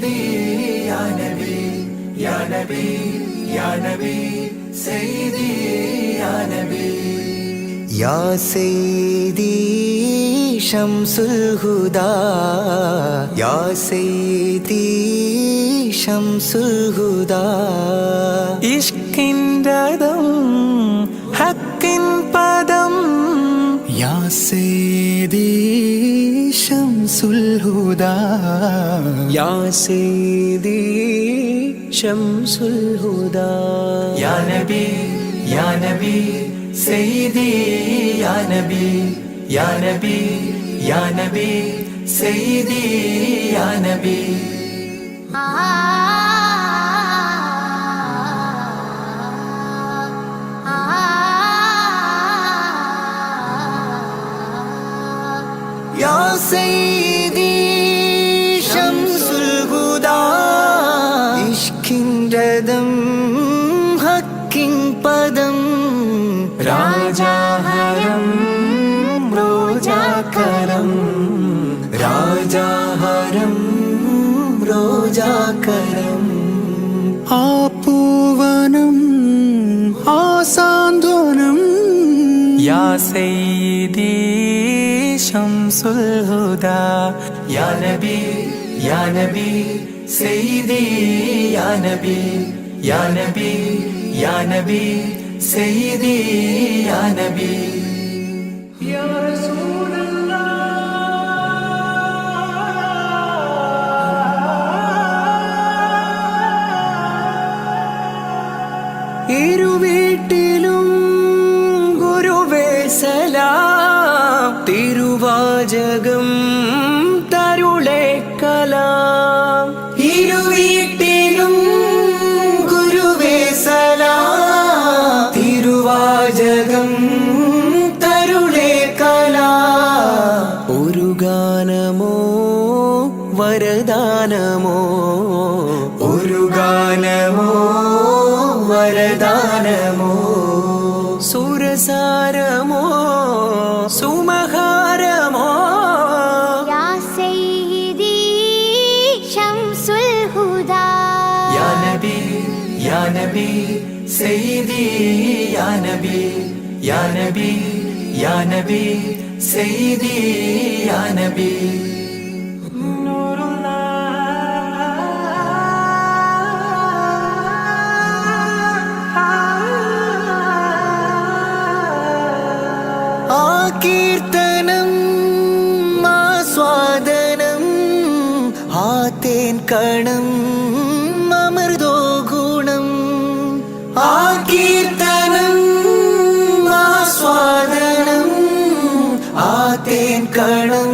سيدي يا نبي يا نبي يا نبي سيدي يا نبي يا سيدي شمس الهدى يا سيدي شمس الهدى ഇഷ്കിൻ രഥം ഹക്കിൻ പദം يا سيدي شمس الهدى يا سيدي شمس الهدى يا نبي يا نبي سيدي يا نبي يا نبي يا نبي سيدي يا نبي يا سيدي شمس الهدى ഇഷ്കിൻ രഥം ഹക്കിൻ പദം രാജാഹരം റോജാകരം രാജാഹരം റോജാകരം ആ പൂവനം ആ സാന്ത്വനം يا سيدي شمس الهدى يا نبي يا نبي سيدي يا نبي يا نبي يا نبي سيدي يا نبي يا رسول الله ഇരുവീട്ടിലും ഗുരുവേ സലാം തിരുവാചകം തരുളേ കലാം ഇരുവീട്ടിലും ഗുരുവേ സലാം തിരുവാചകം തരുളേ കലാം ഒരു ഗാനമോ വരദാനമോ ഒരു ഗാനമോ വരദാനമോ സുരസാരമോ സുമഹാരമോ يا سيدي شمس الهدى يا نبي يا نبي سيدي يا نبي يا نبي يا نبي سيدي يا نبي نور ആ കീർത്തനം ആസ്വാദനം ആ തേൻ കണം അമൃതോ ഗുണം ആ കീർത്തനം ആസ്വാദനം ആ തേൻ കണം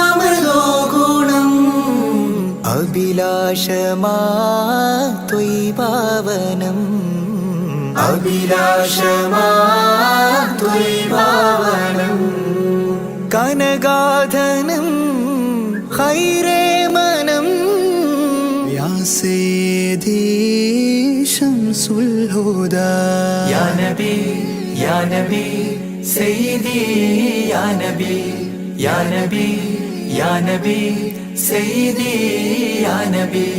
അമൃതോ ഗുണം അഭിലാഷമാ ത്വൈപാവനം അഭിലാഷമാവനം കനഗാധനം ഹൈരേ മനം യാ സയ്യിദി ശംസുൽ ഹുദാ يا نبي يا نبي سيدي يا نبي يا نبي يا نبي سيدي يا نبي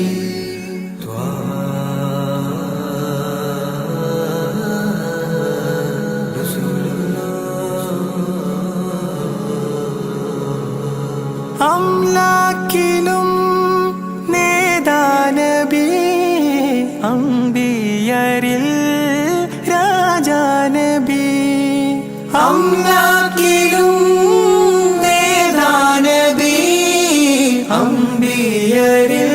അംലാക്കിലും നേദാനബി അംബിയരിൽ രാജാനബി അംലാക്കിലും നേദാനബി അംബിയരിൽ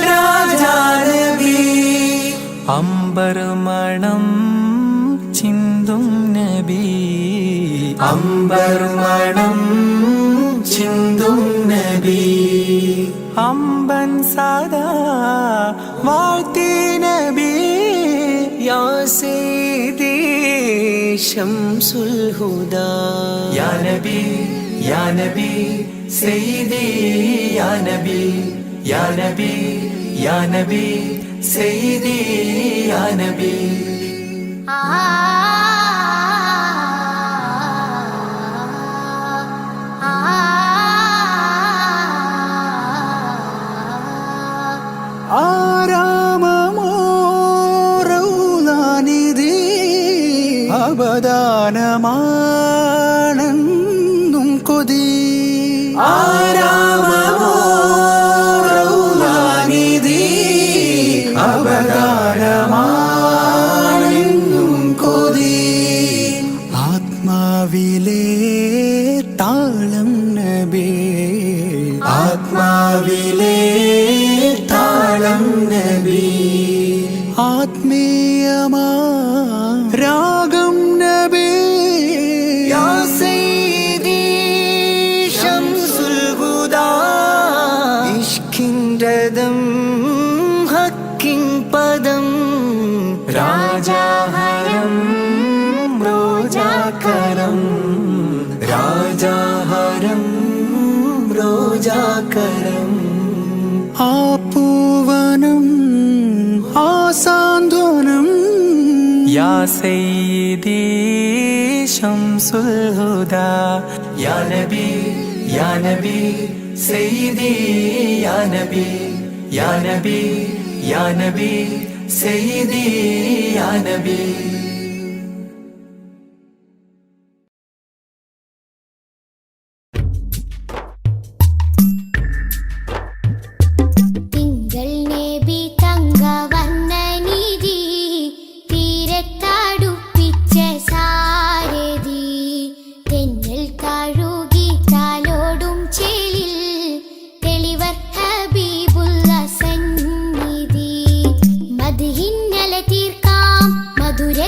രാജാനബി അംബർമണം ചിന്തും നബി അംബർമണം ചിന്തും നബി അമ്പൻ സദാ വാഴ്ത്തി നബി യാ സയ്യിദി ശംസുൽ ഹുദാ യാ നബി യാ നബി സയ്യിദി യാ നബി യാ നബി യാ നബി സയ്യിദി യാ നബി ആരാമമോ റൗളാനിധി അപകാരമാണെന്നും കൊതി. ആത്മാവിലെ താളം നബി, ആത്മാവിലെ താളം നബി, ആത്മീയമാ രാഗം നബി. യാ സയ്യിദി ശംസുൽ ഹുദാ, ഇഷ്കിൻ രഥം ഹക്കിൻ പദം, രാജാഹരം റോജാകരം, രാജാഹരം റോജാകരം. ആ പൂവനം ആ സാന്ത്വനം. യാ സയ്യിദി ശംസുൽ ഹുദാ, യാ നബി യാ നബി സയ്യിദി യാ നബി, യാ നബി യാ നബി സയ്യിദി യാ നബി. തിങ്കൾ നബി തങ്കവർണ്ണനിധി, തീരത്തടുപ്പിച്ച സാരഥി, തെന്നൽ കഴുകി താലോടും ചേലിൽ തെളിവർ ഹബീബുള്ള സന്നിധി. മദ്ഹിന്നല തീർക്കാം മധുര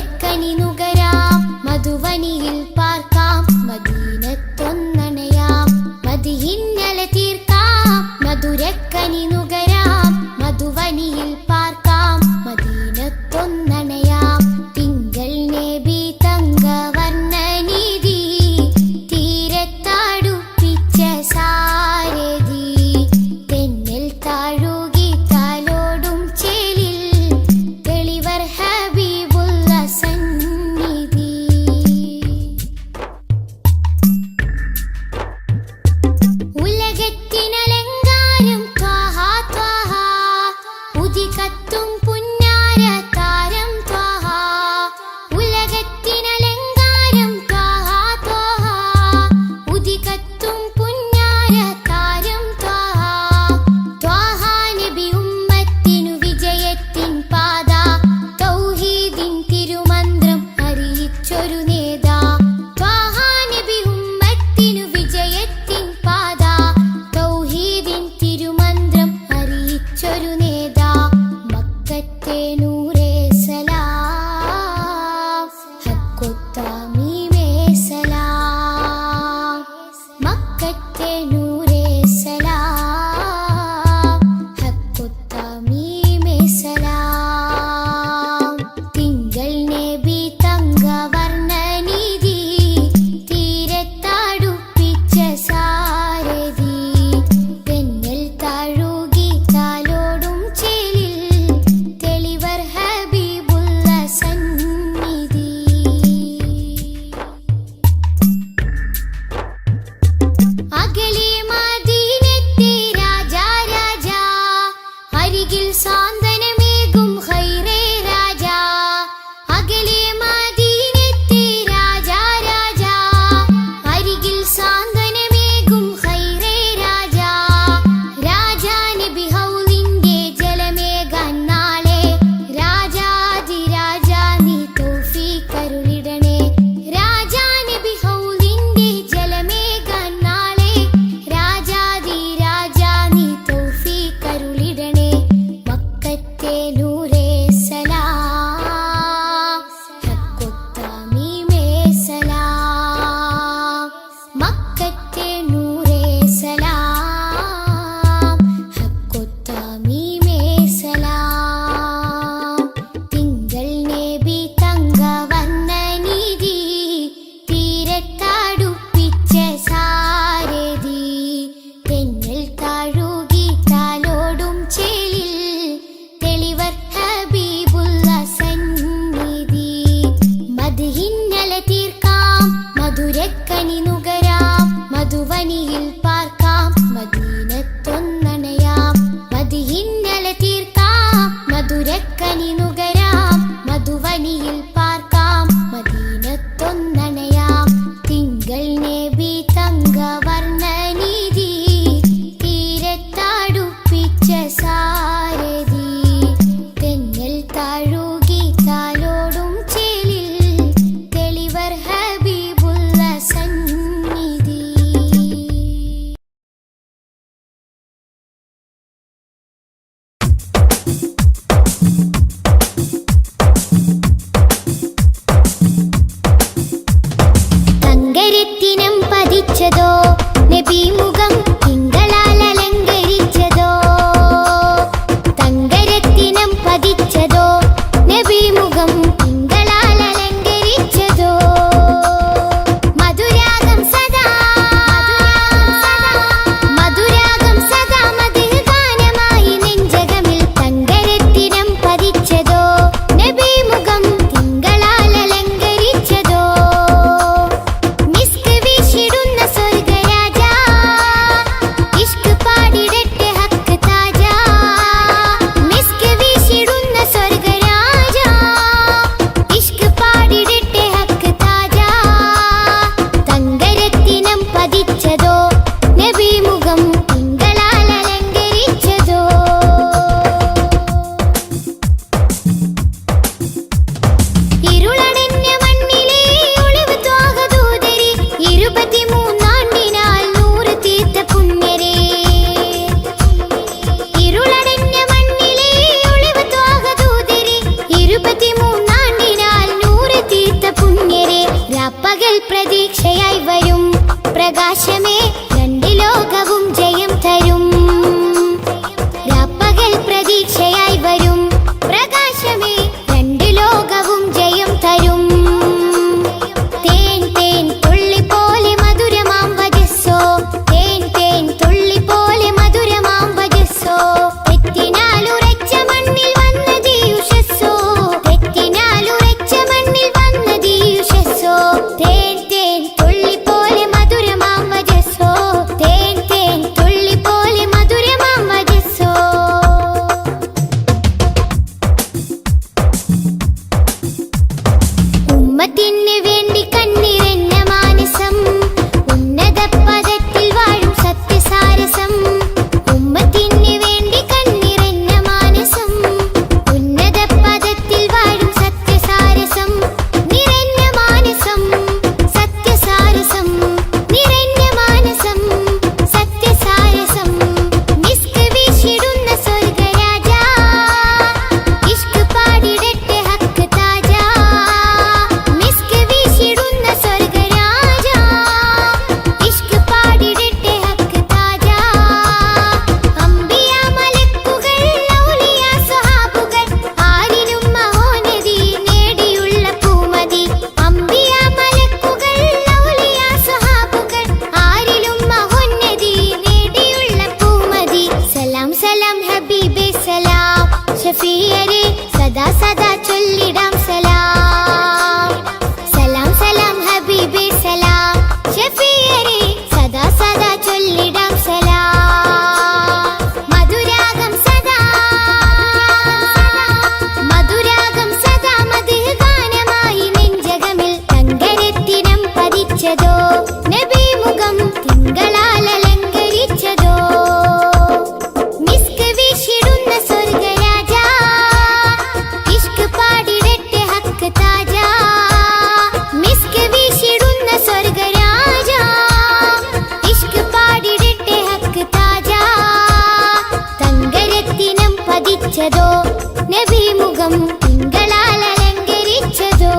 ചൊല്ലിടാം സലാം. മധുരാഗം സദാ മധുഹ് ഗാനമായി നെഞ്ചകമിൽ തങ്കരത്തിനം പതിച്ചതോ നബി മുഖം തിങ്കളാൽ അലങ്കരിച്ചതോ. മിസ്ക് വീശിടുന്ന സ്വർഗരാജ ഇഷ്ക് പാടിടട്ടെ ഹക്ക് താജ. മിസ്ക് വീശിടുന്ന സ്വർഗരാജ ഇഷ്ക് പാടിടട്ടെ ഹക്ക് താജ. തങ്കരത്തിനം പതിച്ചതോ നബി മുഖം തിങ്കളാൽ അലങ്കരിച്ചതോ.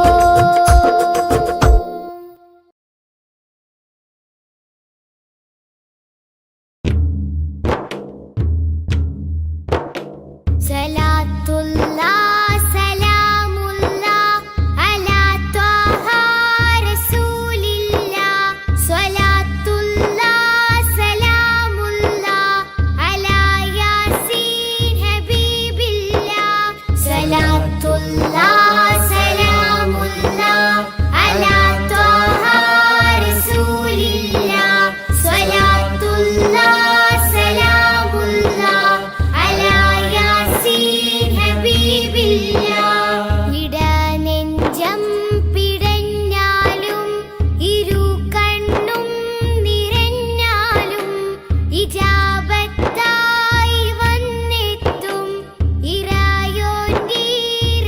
സലാത്തുല്ലാഹ് സലാമുല്ലാഹ് അലാ ത്വാഹ റസൂലില്ലാഹ്. സ്വലാത്തുല്ലാഹ് സലാമുല്ലാഹ് അലാ യാസീൻ ഹബീബില്ലാഹ്. സ്വലാത്തുല്ലാഹ് സലാമുല്ലാഹ് അലാ ത്വാഹ റസൂലില്ലാഹ്. സ്വലാത്തുല്ലാഹ് സലാമുല്ലാഹ് അലാ യാസീൻ ഹബീബില്ലാഹ്. ഇടനെഞ്ചം പിടഞ്ഞാലും ഇരു കണ്ണും നിറഞ്ഞാലും ഇജാബത്തായി വന്നെത്തും ഇറായോന്റെ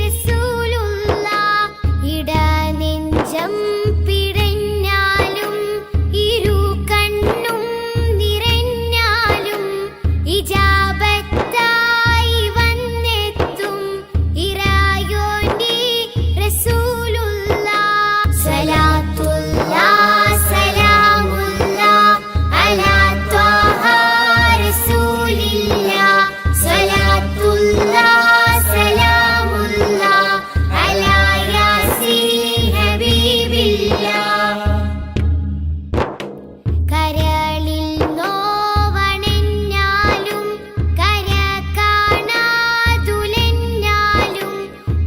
റസൂലുള്ളാഹ്. ഇടനെഞ്ചം പിടഞ്ഞാലും ഇരു കണ്ണും നിറഞ്ഞാലും ഇജാബത്തായി വന്നെത്തും ഇറായോന്റെ റസൂലുള്ളാഹ്. സ്വലാത്തുല്ലാഹ് സലാമുല്ലാഹ് അലാ ത്വാഹ റസൂലില്ലാഹ്. സ്വലാത്തുല്ലാഹ് സലാമുല്ലാഹ് അലാ യാസീൻ ഹബീബില്ലാഹ്. കരളിൽ നോവണഞ്ഞാലും കര കാണാതുലഞ്ഞാലും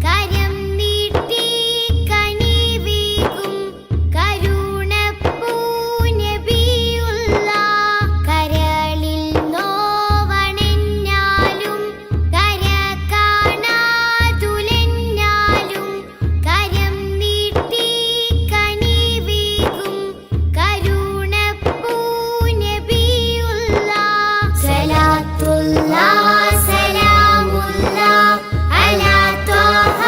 കരം നീട്ടി കനിവീകും കരുണപ്പൂ നബിയുള്ളാഹ്. കരളിൽ നോവണഞ്ഞാലും കര കാണാതുലഞ്ഞാലും കരം നീട്ടി കനിവീകും കരുണപ്പൂ നബിയുള്ളാഹ്. സ്വലാത്തുല്ലാഹ് സലാമുല്ലാഹ് അലാ ത്വാഹ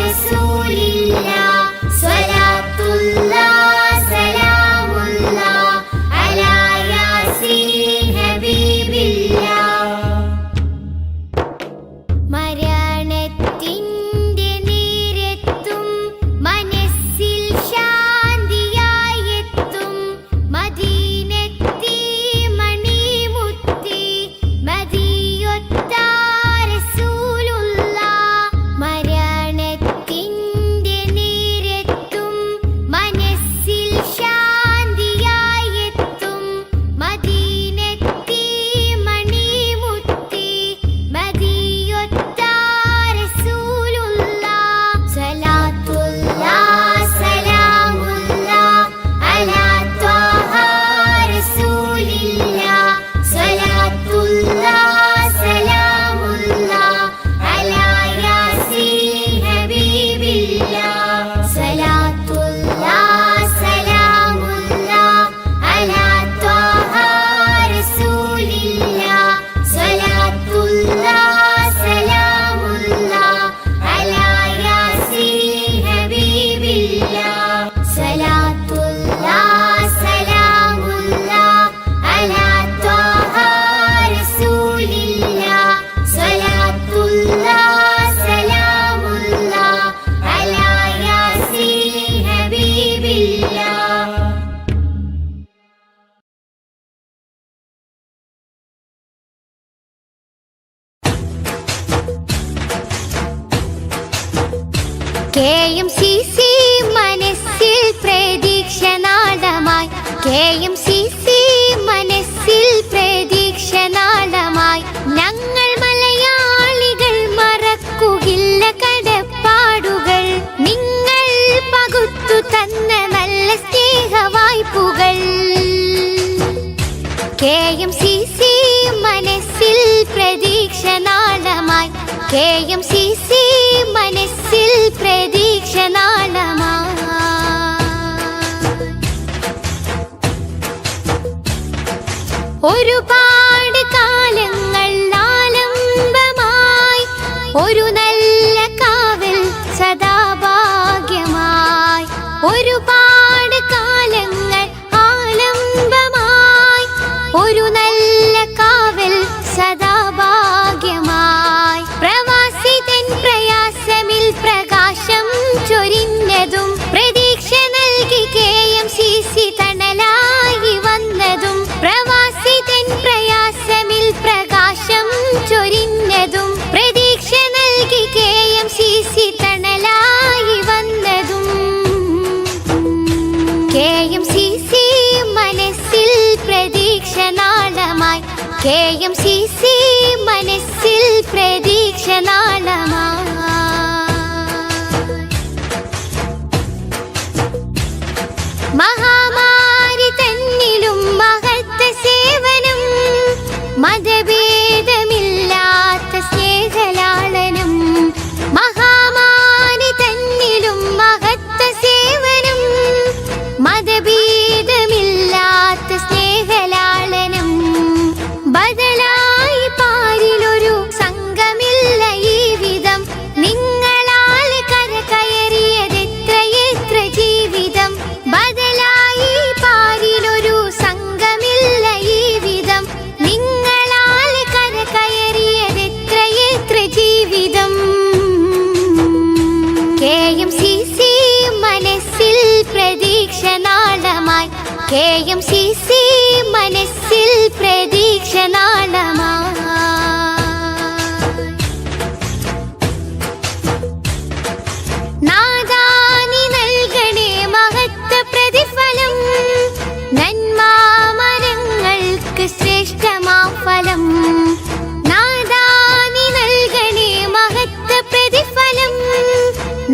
റസൂലില്ലാഹ്. സ്വലാത്തുല്ലാഹ് സലാമുല്ലാഹ് അലാ യാസീൻ ഹബീബില്ലാഹ്. മരണത്തിന്റെ നീരെത്തും മനസ്സിൽ ശാന്തിയായെത്തും മദീനത്തെ മണിമുത്തി മദിയൊത്ത റസൂലുള്ളാഹ്. മരണത്തിന്റെ നീരെത്തും മനസ്സിൽ ശാന്തിയായെത്തും മദീനത്തെ മണിമുത്തി മദിയൊത്ത റസൂലുള്ളാഹ്. സ്വലാത്തുല്ലാഹ് സലാമുല്ലാഹ് അലാ ത്വാഹ റസൂലില്ലാഹ്. സ്വലാത്തുല്ലാഹ് സലാമുല്ലാഹ് അലാ യാസീൻ ഹബീബില്ലാഹ്. സ്വലാത്തുല്ലാഹ് സലാമുല്ലാഹ് അലാ ത്വാഹ റസൂലില്ലാഹ്. സ്വലാത്തുല്ലാഹ് സലാമുല്ലാഹ് അലാ യാസീൻ ഹബീബില്ലാഹ്. സ്വലാത്തുല്ലാഹ് സലാമുല്ലാഹ് അലാ ത്വാഹ റസൂലില്ലാഹ്. സ്വലാത്തുല്ലാഹ് സലാമുല്ലാഹ് അലാ യാസീൻ ഹബീബില്ലാഹ്. KMCC മനസ്സിൽ പ്രതീക്ഷ നാളമായി. KMCC മനസ്സിൽ പ്രതീക്ഷ നാളമായി. ഞങ്ങൾ മലയാളികൾ മറക്കുകില്ല കടപ്പാടുകൾ. നിങ്ങൾ പകുത്തു തന്ന നല്ല സ്നേഹവായ്പുകൾ. KMCC മനസ്സിൽ പ്രതീക്ഷ നാളമായി, KMCC മനസ്സിൽ പ്രതീക്ഷ നാളമായി. ഒരുപാട് കാലങ്ങൾ ആലംബമായി, ഒരു നല്ല കാവൽ സദാ ഭാഗ്യമായി. ഒരുപാട് കാലങ്ങൾ ആലംബമായി, ഒരു നല്ല കാവൽ സദാ ഭാഗ്യമായി. പ്രവാസി തൻ പ്രയാസമിൽ പ്രകാശം ചൊരിഞ്ഞതും, പ്രതീക്ഷ നൽകി KMCC തണലായി വന്നതും. പ്രവാസി തൻ പ്രയാസമിൽ പ്രകാശം ചൊരിഞ്ഞതും, പ്രതീക്ഷ നൽകി KMCC തണലായി വന്നതും. KMCC മനസ്സിൽ പ്രതീക്ഷ നാളമായി, KMCC മനസ്സിൽ പ്രതീക്ഷ നാളമായി. മഹാമാരി തന്നിലും മഹത്വ സേവനം, മതഭേദമില്ലാത്ത സ്നേഹലാളനം. മഹാമാരി തന്നിലും മഹത്വ സേവനം, മതഭേദമില്ലാത്ത സ്നേഹലാളനം. ബദലായി പാരിലൊരു സംഘമില്ല ഈ വിധം, നിങ്ങളാൽ കരകയറിയതെത്രയെത്ര ജീവിതം. ബദലായി പാരിലൊരു സംഘമില്ല ഈ വിധം, നിങ്ങളാൽ കരകയറിയതെത്രയെത്ര ജീവിതം. KMCC മനസ്സിൽ പ്രതീക്ഷ നാളമായി, KMCC മനസ്സിൽ പ്രതീക്ഷ നാളമായി. നാദാനി നൽകണേ മഹത്വ പ്രതിഫലം, നന്മാമരങ്ങൾക്ക് ശ്രേഷ്ഠമാം ഫലം. നാദാനി നൽകണേ മഹത്വ പ്രതിഫലം,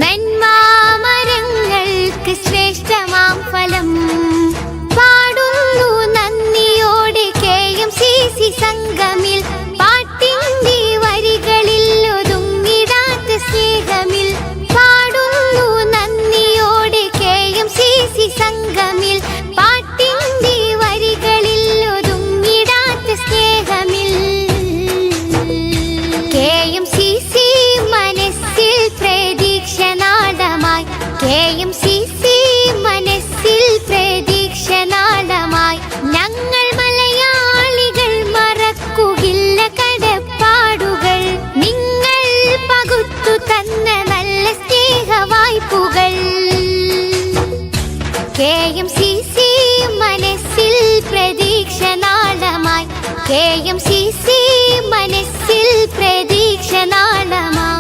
നന്മാമരങ്ങൾക്ക് ശ്രേഷ്ഠമാം ഫലം. പാടുന്നു നന്ദിയോടെ KMCC സംഗമിൽ, പാട്ടിന്റെ വരികളിൽ ഒതുങ്ങിടാത്ത സ്നേഹമിൽ. പാടുന്നു നന്ദിയോടെ KMCC സംഗമിൽ, പാട്ടിന്റെ വരികളിൽ ഒതുങ്ങിടാത്ത സ്നേഹമിൽ. KMCC മനസ്സിൽ പ്രതീക്ഷ നാളമായി, KMCC മനസ്സിൽ പ്രതീക്ഷ നാളമായി. ഞങ്ങൾ മലയാളികൾ മറക്കുകയില്ല കടപ്പാടുകൾ, നിങ്ങൾ പകുത്തു തന്ന നല്ല സ്നേഹവായ്പുകൾ. KMCC മനസ്സിൽ പ്രതീക്ഷ നാളമായി, KMCC മനസ്സിൽ പ്രതീക്ഷ നാളമായി.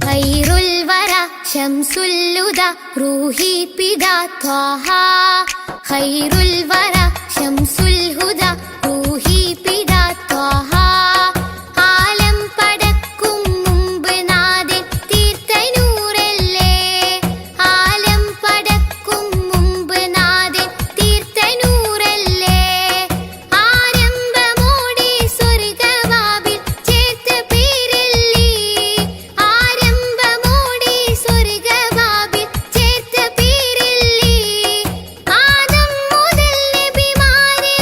ഖൈറുൽ വറ ശംസുൽ ഹുദാ റൂഹി പിതാ ത്വാഹ. ഖൈറുൽ വറ ശംസുൽ ഹുദാ റൂഹി പിതാ ത്വാഹ. ആലം പടക്കും മുമ്പ് നാഥൻ തീർത്ത നൂറല്ലേ, ആലം പടക്കും മുമ്പ് നാഥൻ തീർത്ത നൂറല്ലേ. ആരംഭമോടെ സ്വർഗവാതിൽ ചേർത്ത പേരല്ലേ, ആരംഭമോടെ സ്വർഗവാതിൽ ചേർത്ത പേരല്ലേ. ആദം മുതൽ നബിമാരെ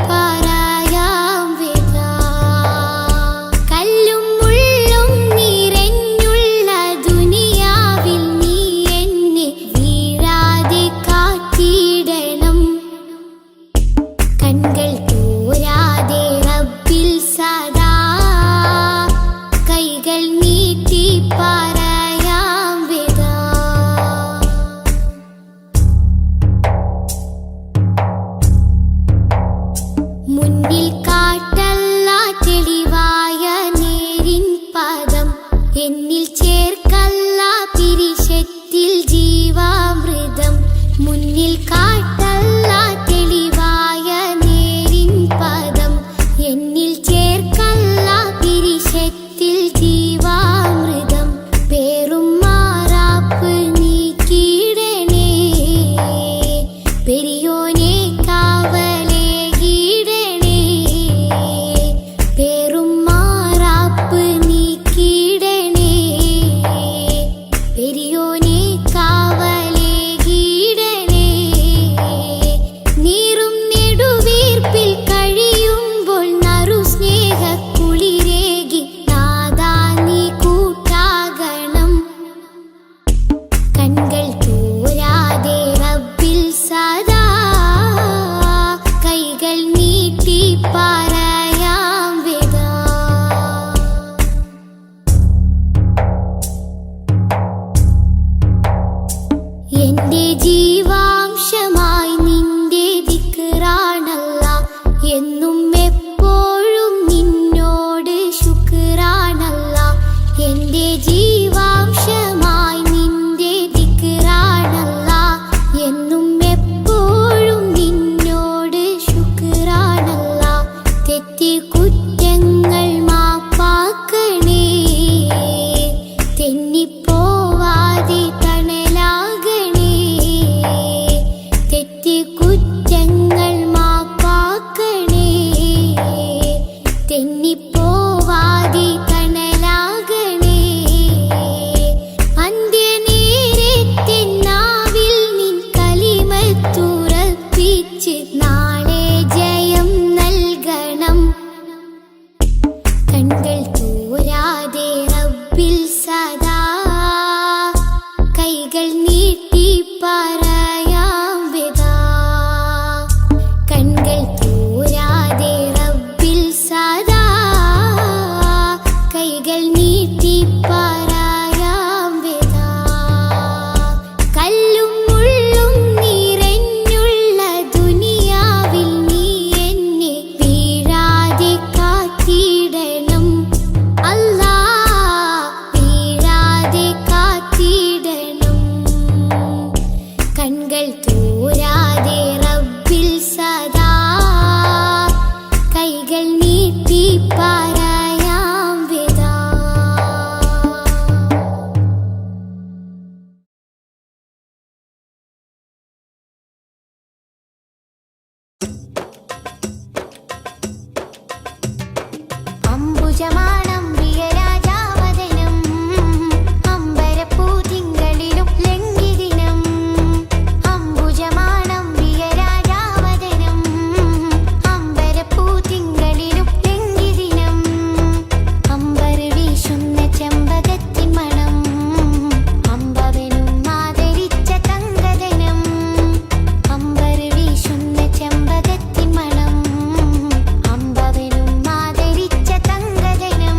പറയാം വിതാ. കല്ലും മുള്ളും നിറഞ്ഞുള്ള ദുനിയാവിൽ നീ എന്നെ വീഴാതെ കാത്തിടണം. കൺകൾ തോരാതെ റബ്ബിൽ സദാ കൈകൾ നീട്ടി പറയാം വിതാ. മുന്നിൽ കാട്ടല്ല തെളിവായ നേരിൻ പദം, എന്നിൽ ചേർക്കല്ല പിരിശത്തിൽ ജീവാമൃതം. മുന്നിൽ കാട്ടല്ല തെളിവായ നേരിൻ പദം, എന്നിൽ ചേർക്കല്ല പിരിശത്തിൽ ജീവാമൃതം. പേറും മാറാപ്പ് നീക്കിയിടണേ, പെരിയോനെ കാവലേകിടണേ. പേറും മാറാപ്പ് നീക്കിയിടണേ, പെരിയോനെ കാവലേകിടണേ. നീറും നെടുവീർപ്പിൽ കഴിയുമ്പോൾ നറു സ്നേഹക്കുളിരേകി നാദാ നീ കൂട്ടാകണം. കൺകൾ തോരാതെ റബ്ബിൽ സദാ കൈകൾ നീട്ടി പറയാം വിതാ. എന്റെ ജീവാംശമായി നിന്റെ ദിക്റാണല്ലാ, എന്നും എപ്പോഴും നിന്നോട് ശുക്റാണല്ലാ. എന്റെ ജീവാംശമായി നിന്റെ ദിക്റാണല്ലാ, എന്നും എപ്പോഴും നിന്നോട് ശുക്റാണല്ലാ. തെറ്റി കുറ്റങ്ങൾ മാപ്പാക്കണേ, തെന്നിപ്പോവാതെ തണലാകണേ. തെറ്റി കുറ്റങ്ങൾ മാപ്പാക്കണേ, തെന്നിപ്പോവാതെ തണലാകണേ. അന്ത്യനേരത്തെ നാവിൽ നിൻ കലിമത്തുറപ്പിച്ച് നാളെ ജയം നൽകണം. കൺകൾ തോരാതെ റബ്ബിൽ സദാ കൈകൾ നീട്ടി പറയാം വിതാ. കൺകൾ തോരാതെ റബ്ബിൽ സദാ കൈകൾ നീട്ടി പറയാം വിതാ. കല്ലും മുള്ളും നിറഞ്ഞുള്ള ദുനിയാവിൽ നീ എന്നെ വീഴാതെ കാത്തിടണം. അല്ലാ വീഴാതെ കാത്തിടണം. കൺകൾ തോരാതെ റബ്ബിൽ സദാ കൈകൾ നീട്ടി പറയാം വിതാ. അംബുജമാണം പ്രിയരാജാവദനം, അമ്പരപ്പൂ തിങ്കളിലും ലംഘിദിനം. അംബുജമാണം പ്രിയരാജാവദനം, അമ്പരപ്പൂ തിങ്കളിലും ലംഘിദിനം. അമ്പർ വീശുന്ന ചെമ്പകത്തിൻ മണം, അമ്പവനും ആദരിച്ച തങ്കദനം. അമ്പർ വീശുന്ന ചെമ്പകത്തിൻ മണം, അമ്പവനും ആദരിച്ച തങ്കദനം.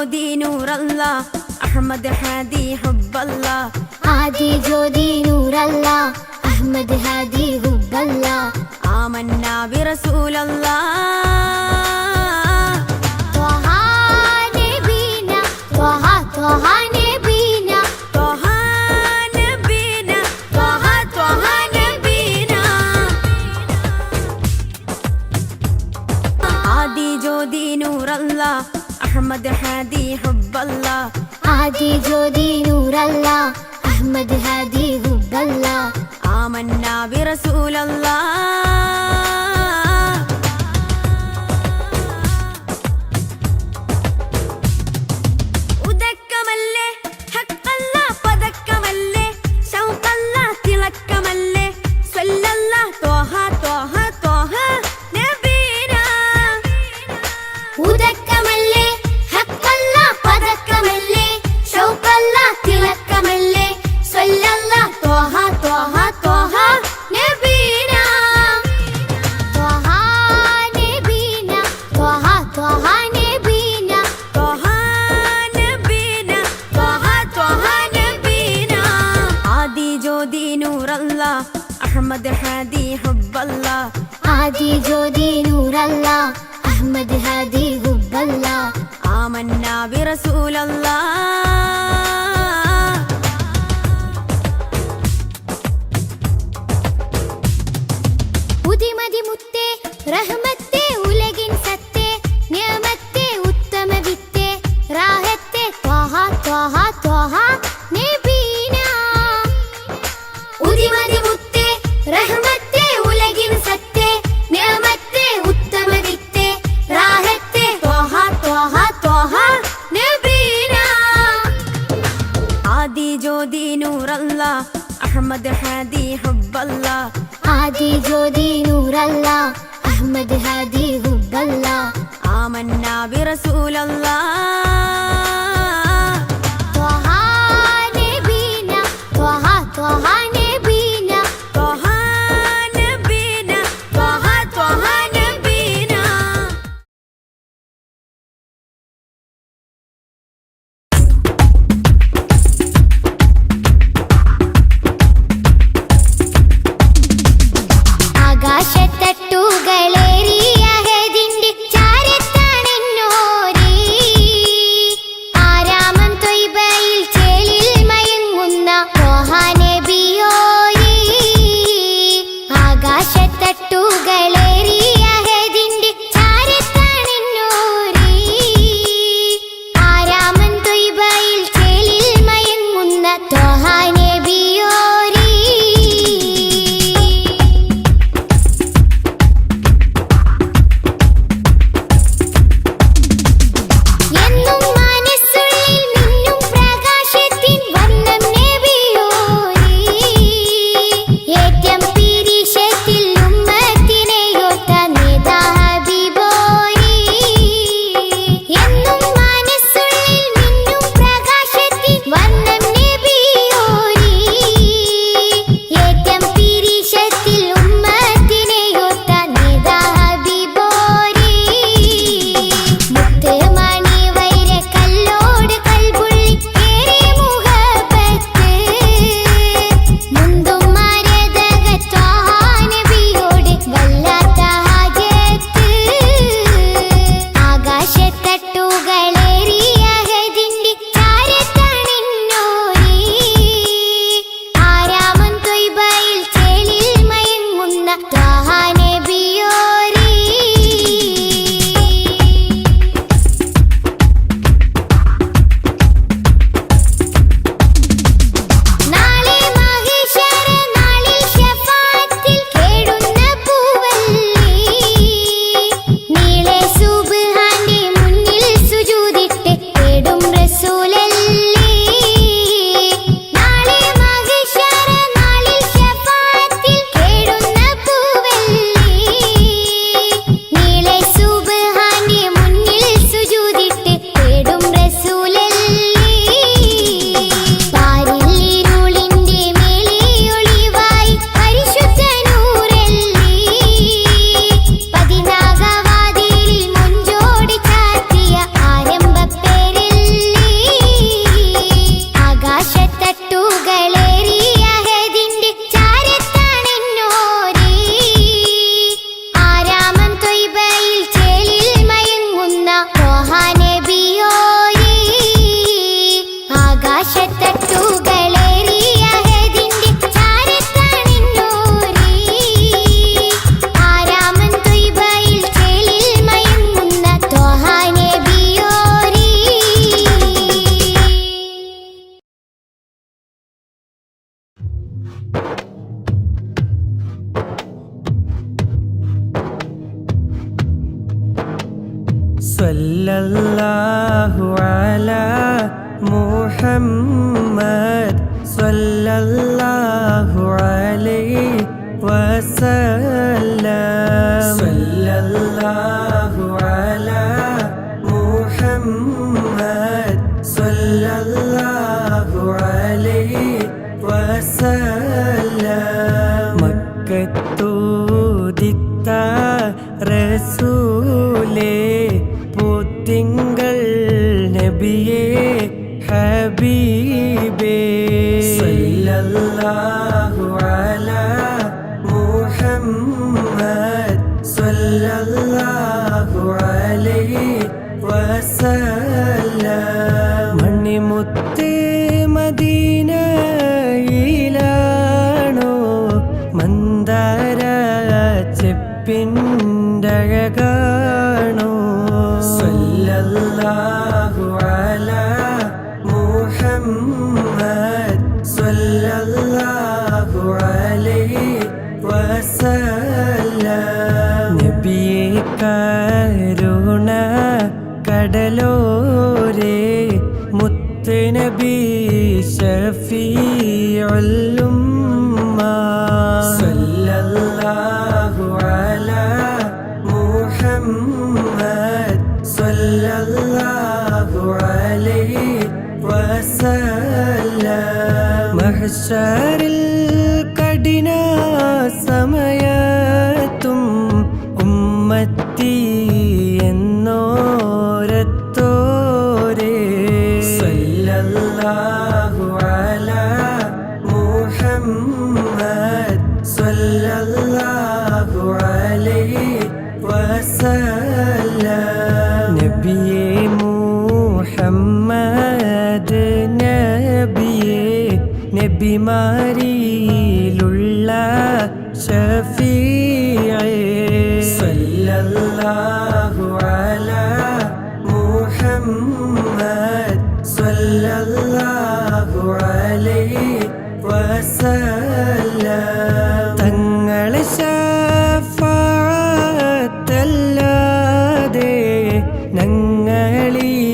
ജ്യോതി നൂറല്ല അഹമ്മദ് ഹാദി ഹുബ്ബല്ല ആദി ജ്യോതി നൂറല്ല അഹമ്മദ് ഹാദി ഹുബ്ബല്ല ആമന്നാ ബിറസൂലല്ലാ ത്വഹ നബീന ത്വഹ ത്വഹ നബീന ത്വഹ നബീന ത്വഹ ത്വഹ നബീന ആദി ജ്യോതി നൂറല്ല അഹമ്മദ് ഹാദി ഹുബ്ബല്ല ആദി ജ്യോതി നൂറല്ല അഹമ്മദ് ഹാദി ഹുബ്ബല്ല ആമന്നാ ബിറസൂലല്ലാ ഉദക്കമല്ലേ ഹഖല്ല പദക്കമല്ലേ ശൗഖല്ല തിളക്കമല്ലേ സല്ലല്ല ത്വഹ ത്വഹ ത്വഹ നബീന ഉദക്കമല്ലേ ഹഖല്ല പദക്കമല്ലേ ശൗഖല്ല തിളക്കമല്ലേ സല്ലല്ല ത്വഹ ത്വഹ ത്വഹ നബീന ത്വഹ നബീന ത്വഹ ത്വഹ നബീന ത്വഹ നബീന ത്വഹ ത്വഹ നബീന ആദി ജ്യോതി നൂറല്ല അഹമ്മദ് ഹാദി ഹുബ്ബല്ല ആദി ജ്യോതി നൂറല്ല അഹമ്മദ് ഹാദി ഹുബ്ബല്ല ആമന്നാ ബിറസൂലല്ലാ ഉദിമതി മുത്തേ റഹ്മത്തേ ഉലകിൻ സത്തേ നിയമത്തേ ഉത്തമ വിത്തേ റാഹത്തേ ത്വഹ ത്വഹ ത്വഹ നബീന ഉദിമതി മുത്തേ റഹ്മത്തേ ഉലകിൻ സത്തേ നിയമത്തേ ഉത്തമ വിത്തേ റാഹത്തേ ത്വഹ ത്വഹ ത്വഹ നബീന ആദി ജ്യോതി നൂറല്ല അഹമ്മദ് ഹാദി ഹുബ്ബല്ല ആദി ജ്യോതി നൂറല്ല അഹമ്മദ് ഹാദി ഹുബ്ബല്ല ആമന്നാ ബിറസൂലല്ലാ ത്വഹ നബീന ത്വഹ ത്വഹ നബീന ത്വഹ നബീന ത്വഹ ത്വഹ നബീന ആകാശത്തട്ടുകളേറിയ ഹദിന്റെ ചാരത്താണെന്നോരേ സല്ലല്ലാഹു അലാ മുഹമ്മദ് സല്ലല്ലാഹു അലൈഹി വസല്ലം സല്ലല്ലാഹു അലാ മുഹമ്മദ് സല്ലല്ലാഹു അലൈഹി വസല്ലം മക്കത്തൂദിത്ത റസൂലേ പുത്തിങ്കൾ നബിയേ ഹബീബേ സല്ലല്ലാഹു അലാ മുഹമ്മദ് സല്ലല്ലാഹു അലൈഹി വസല്ലം മണിമുത്ത് മദീനയിലാണോ മന്ദാര ചെപ്പിൻ്റഴകാണോ സല്ലല്ലാഹു അലാ മുഹമ്മദ് സല്ലല്ലാഹു അലൈഹി വസല്ലം നബിയേ കരുണ കടലോരേ മുത്ത് നബി ശഫീഉൽ ഉമ്മ സല്ലല്ലാഹു അലാ മുഹമ്മദ് സല്ലല്ലാഹു അലൈഹി വസല്ലം മഹ്ശറിൽ കഠിന സമയത്തും ഉമ്മത്തി എന്നോരത്തോരേ സല്ലല്ലാഹു അലാ മുഹമ്മദ് സല്ലല്ലാഹു അലൈഹി വസല്ലം നബിയേ മുഹമ്മദ് നബിയേ നബിമാരിലുള്ള ഷഫീഇ സല്ലല്ലാഹു അലാ മുഹമ്മദ് സല്ലല്ലാഹു അലൈഹി വസല്ലം തങ്ങളെ ശഫാഅത്തല്ലാതെ ഞങ്ങളിലില്ല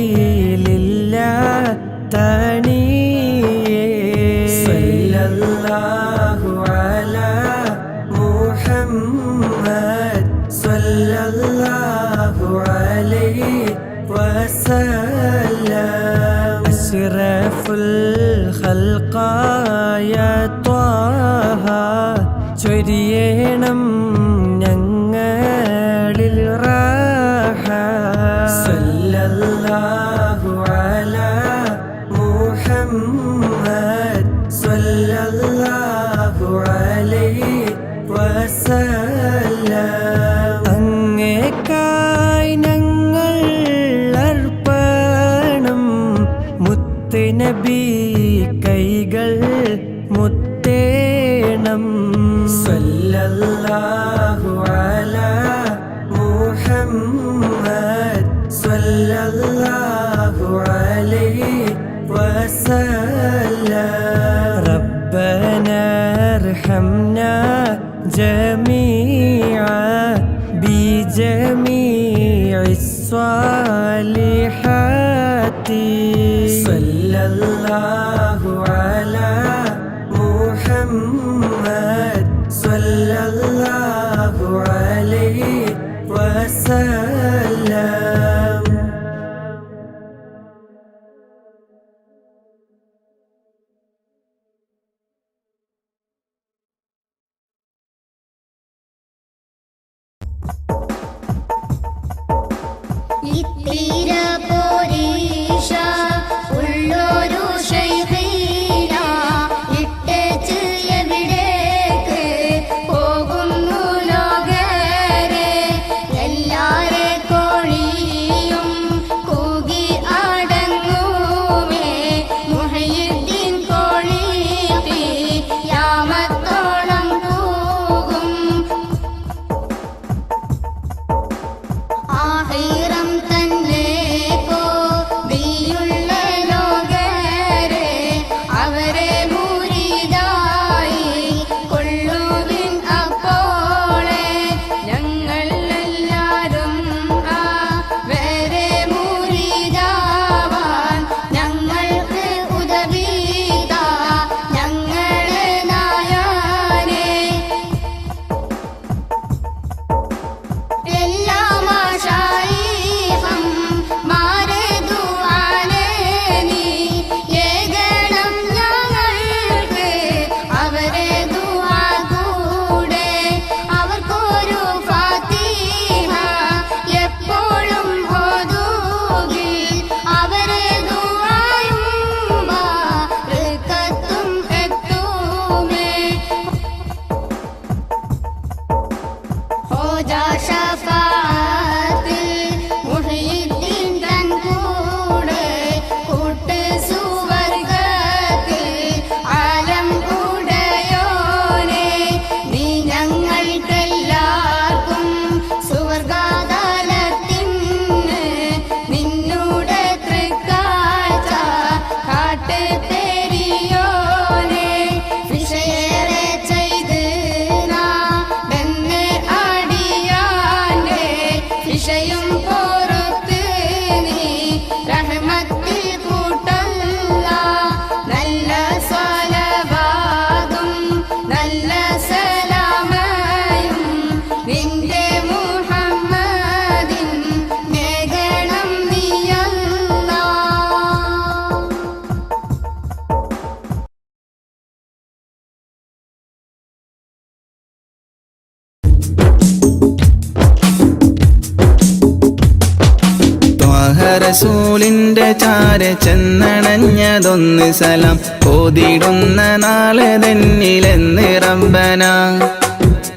തണിയേ സല്ലല്ലാഹു അലാ മുഹമ്മദ് സല്ലല്ലാഹു അലൈഹി വസല്ലം അശ്റഫുൽ ഖൽഖായ ത്വാഹ ചൊരിയണം ഞങ്ങളിൽ റാഹ സല്ലല്ലാഹു അലാ മുഹമ്മദ് സല്ലല്ലാഹു അലൈഹി വസല്ലം അങ്ങേക്കായി ഞങ്ങൾ അർപ്പണം മുത്ത് നബി കൈകൾ മുത്തേണം സല്ലല്ലാഹു അലാ മുഹമ്മദ് സല്ലല്ലാഹു അലൈഹി വസല്ലം റബ്ബനാ അർഹംനാ ജമീഅ ബിജമീഇസ് സ്വാലിഹാത്തി സല്ലല്ലാഹു അലാ മുഹമ്മദ് സല്ലല്ലാഹു അലൈഹി വസല്ലം ഇത്തിര പോരീഷ ഉള്ളൊരു ശൈഖീന ഇട്ടേച്ച് എവിടേക്ക് പോകുന്നു ലോകരെ എല്ലാരെ കോഴിയും കൂകി അടങ്ങുമേ മുഹയ്യിദ്ദീൻ കോഴി യാമത്തോളം കൂകും ആഹിറം തന്നെ ഹോജാ ശഫാഅത്തിൽ മുഹയ്യിദ്ദീൻ തൻ കൂടെ കൂട്ട് സുവർഗത്തിൽ ആലം കൂടയോനെ നീ ഞങ്ങൾക്കെല്ലാവർക്കും സുവർഗാദാലത്തിന് നിന്നൂടെ തൃക്കാഴ്ച കാട്ട് പെരിയോനെ വിഷയേറെ ചെയ്ത് നാടെന്നെ അടിയാന്റെ വിഷയം പുറത്ത് നീ റഹ്മത്തിൽ കൂട്ടല്ല നല്ല സ്വലവാതും നല്ല സലാമയും നിന്റെ മുഹമ്മദിൻ മേഘണം നീയല്ലാ. റസൂലിന്റെ ചാര ചെന്നണഞ്ഞതൊന്ന് സലാം ഓതിടുന്ന നാളെ തന്നിലെന്ന് റബ്ബന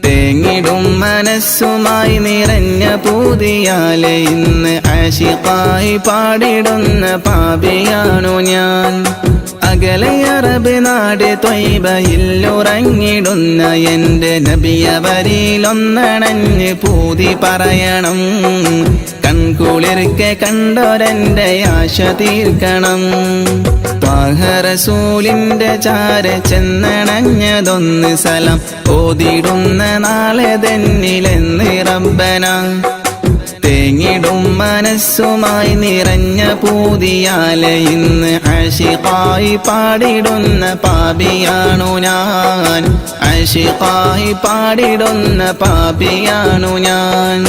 തേങ്ങിടും മനസ്സുമായി നിറഞ്ഞ പൂതിയാലെ ഇന്ന് ആശിഖായി പാടിടുന്ന പാപിയാണു ഞാൻ. അകലെ അറബ് നാട് ത്വയ്ബയിലുറങ്ങിടുന്ന എന്റെ നബിയവരിലൊന്നണഞ്ഞ് പൂതി പറയണം. കൺകുളിർക്കെ കണ്ടോരെന്റെ ആശ തീർക്കണം. ത്വാഹ റസൂലിന്റെ ചാര ചെന്നണഞ്ഞതൊന്ന് സലാം ഓതിടുന്ന നാളെ തന്നിലെന്ന് റബ്ബന തേങ്ങിടും മനസ്സുമായി നിറഞ്ഞ പൂതിയാലെ ഇന്ന് ആശിഖായി പാടിടുന്ന പാപിയാണു ഞാൻ. ആശിഖായി പാടിടുന്ന പാപിയാണു ഞാൻ.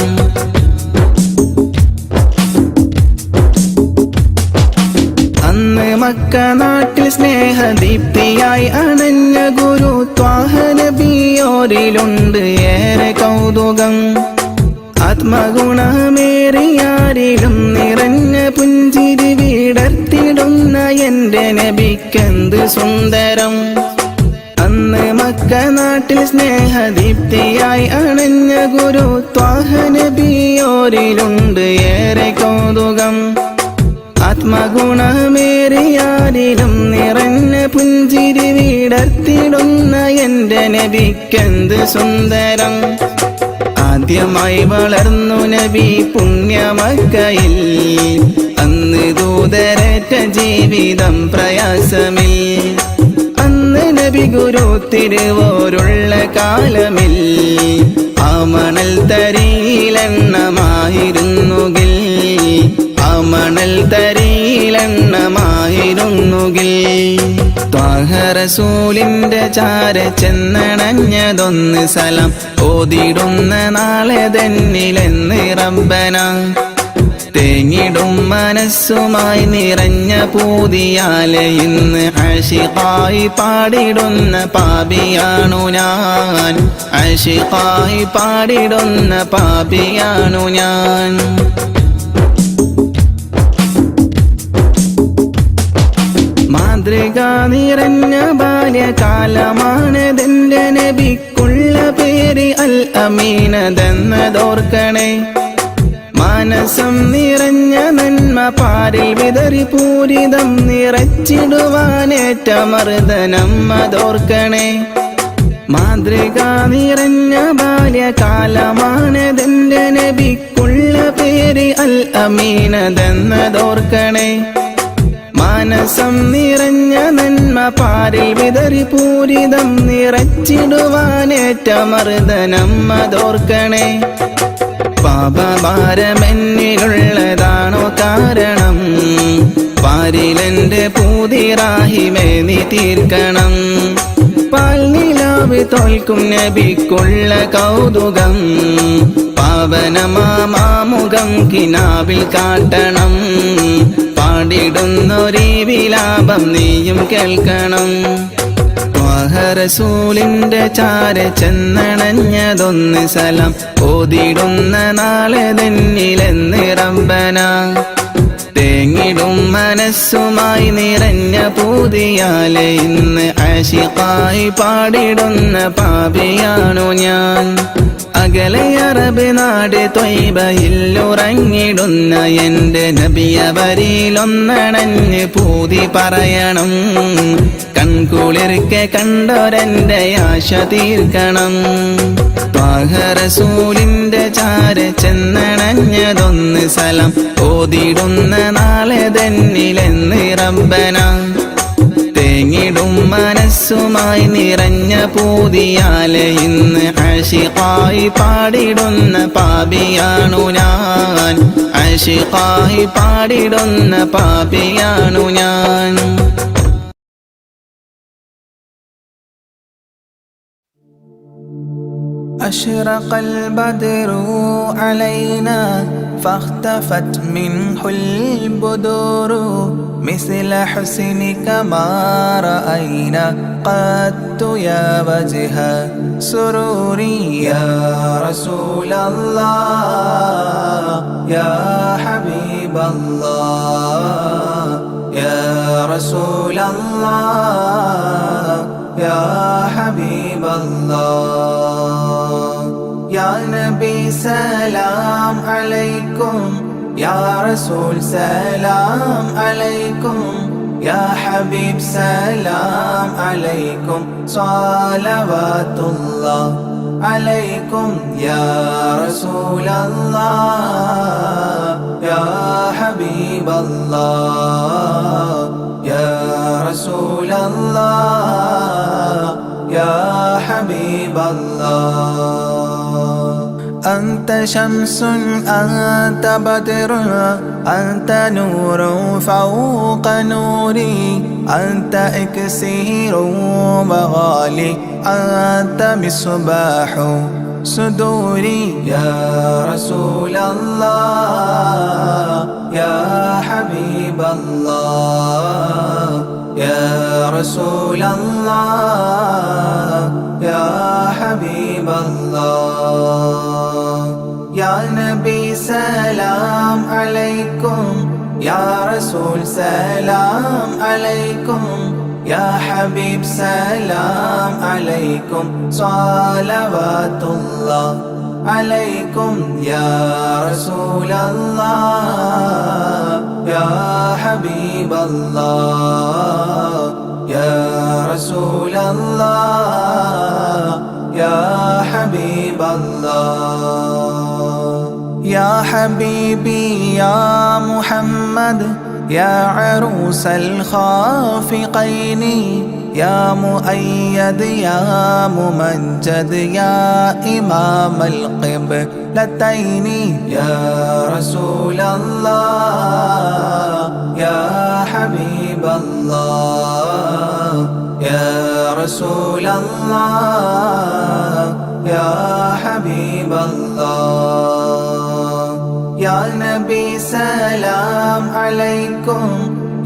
അന്ന് മക്ക നാട്ടിൽ സ്നേഹദീപ്തിയായി അണഞ്ഞ ഗുരു ത്വാഹ നബിയോരിലുണ്ട് ഏറെ കൗതുകം. ആത്മഗുണമേറിയാരിലും നിറഞ്ഞ പുഞ്ചിരി വിടർത്തിടുന്ന എന്റെ നബിക്കെന്ത് സുന്ദരം. അന്ന് മക്ക നാട്ടിൽ സ്നേഹദീപ്തിയായി അണഞ്ഞ ഗുരു ത്വാഹ നബിയോരിലുണ്ട് ഏറെ കൗതുകം. ആത്മഗുണമേറിയാരിലും നിറഞ്ഞ പുഞ്ചിരി വിടർത്തിടുന്ന എന്റെ നബിക്കെന്ത് സുന്ദരം. ആദ്യമായി വളർന്നു നബി പുണ്യമക്കയിൽ അന്ന് ദൂതരറ്റ ജീവിതം പ്രയാസമിൽ. അന്ന് നബി ഗുരു തിരുവോരുള്ള കാലമിൽ ആ മണൽ തരിയിലെണ്ണമായിരുന്നുകിൽ ആ മണൽ തരിയിലെണ്ണമായിരുന്നുകിൽ ത്വാഹ റസൂലിന്റെ ചാര ചെന്നണഞ്ഞതൊന്ന് സലാം ഓതിടുന്ന നാളെ തന്നിലെന്ന് റബ്ബന തേങ്ങിടും മനസ്സുമായി നിറഞ്ഞ പൂതിയാലെ ഇന്ന് ആശിഖായി പാടിടുന്ന പാപിയാണു ഞാൻ. ആശിഖായി പാടിടുന്ന പാപിയാണു ഞാൻ. മാതൃക നിറഞ്ഞ ബാല്യകാലമാണതെന്റെ നബിക്കുള്ള പേര് അൽ അമീനതെന്നതോർക്കണേ. മാനസം നിറഞ്ഞ നന്മ പാരിൽ വിതറി പൂരിതം നിറച്ചിടുവാനേറ്റ മർദ്ദനം അതോർക്കണേ. മാതൃക നിറഞ്ഞ ബാല്യകാലമാണതെന്റെ നബിക്കുള്ള പേര് അൽ അമീനതെന്നതോർക്കണേ. മാനസം നിറഞ്ഞ നന്മ പാരിൽ വിതറി പൂരിതം നിറച്ചിടുവാനേറ്റ മർദ്ദനം അതോർക്കണേ. പാപഭാരമെന്നിലുള്ളതാണോ കാരണം പാരിലെന്റെ പൂതിറാഹിമേ നീ തീർക്കണം. പാൽനിലാവ് തോൽക്കും നബിക്കുള്ള കൗതുകം പാവനമാമുഖം കിനാവിൽ കാട്ടണം. പാടിടുന്നൊരീ വിലാപം നീയും കേൾക്കണം. ത്വാഹ റസൂലിന്റെ ചാര ചെന്നണഞ്ഞതൊന്ന് സലാം ഓതിടുന്ന നാളെ തന്നിലെന്ന് റബ്ബന തേങ്ങിടും മനസ്സുമായി നിറഞ്ഞ പൂതിയാലെ ഇന്ന് ആശിഖായി പാടിടുന്ന പാപിയാണു ഞാൻ. അകലെ അറബ് നാട് ത്വയ്ബയിലുറങ്ങിടുന്ന എൻ്റെ നബിയവരിലൊന്നണഞ്ഞ് പൂതി പറയണം. കൺകുളിർക്കെ കണ്ടോരെൻ്റെ ആശ തീർക്കണം. ത്വാഹ റസൂലിൻ്റെ ചാരെ ചെന്നണഞ്ഞതൊന്ന് സലം ഓതിടുന്ന നാളെ തന്നിലെന്ന് റബ്ബന. തേങ്ങിടും മനസ്സുമായി നിറഞ്ഞ പൂതിയാലെ ഇന്ന് ആശിഖായി പാടിടുന്ന പാപിയാണു ഞാൻ. ആശിഖായി പാടിടുന്ന പാപിയാണു ഞാൻ. أشرق البدر علينا فاختفت منه البدور مثل حسنك ما رأينا قد يا وجه سروري. يا رسول الله يا حبيب الله يا رسول الله يا حبيب الله. يا نبي سلام عليكم يا رسول سلام عليكم يا حبيب سلام عليكم صلوات الله عليكم. يا رسول الله يا حبيب الله يا رسول الله يا حبيب الله. أنت شمس أنت بدر أنت نور فوق نوري أنت إكسير وغالي أنت مصباح صدوري. يا رسول الله يا حبيب الله يا رسول الله يا حبيب الله. يا نبي سلام عليكم يا رسول سلام عليكم يا حبيب سلام عليكم صلوات الله عليكم. يا رسول الله يا حبيب الله يا رسول الله يا حبيب الله. يا حبيبي يا محمد يا عروس الخافقين يا مؤيد يا ممجد يا إمام القبلتين. يا رسول الله يا حبيب الله يا رسول الله يا حبيب الله. يا نبي سلام عليكم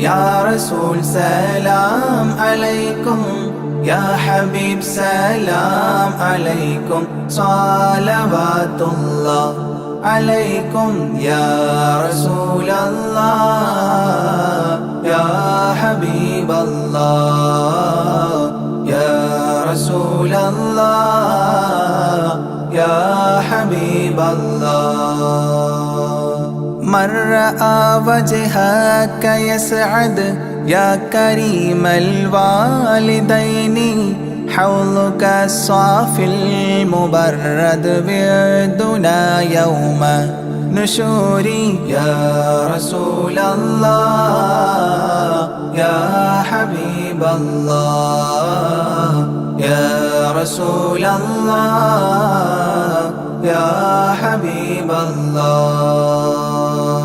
يا رسول سلام عليكم يا حبيب سلام عليكم صلوات الله عليكم. يا رسول الله يا حبيب الله يا رسول الله يا حبيب الله. من رأى وجهك يسعد يا كريم الوالدين حوضك الصافي المبرد بيدنا يوم نشوري. يا رسول الله يا حبيب الله يا رسول الله يا حبيب الله.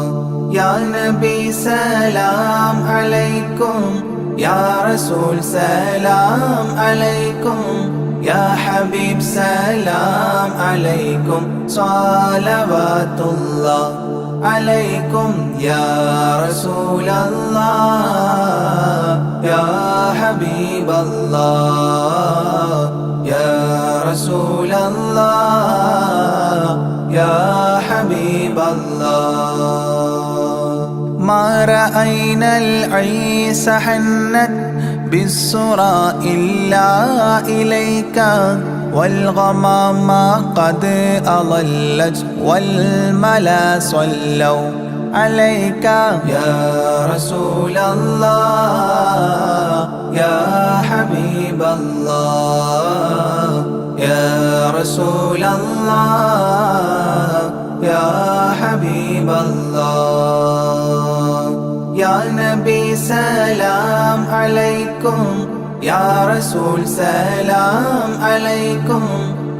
يا نبي سلام عليكم يا رسول سلام عليكم يا حبيب سلام عليكم صلوات الله عليكم. يا رسول الله يا حبيب الله يا رسول الله يا حبيب الله. ما رأينا العيس حنت بالسرى إلا إليك والغمام قد أظلت والملا صلوا عليك يا رسول الله يا حبيب الله يا رسول الله يا حبيب الله يا نبي سلام عليكم يا رسول سلام عليكم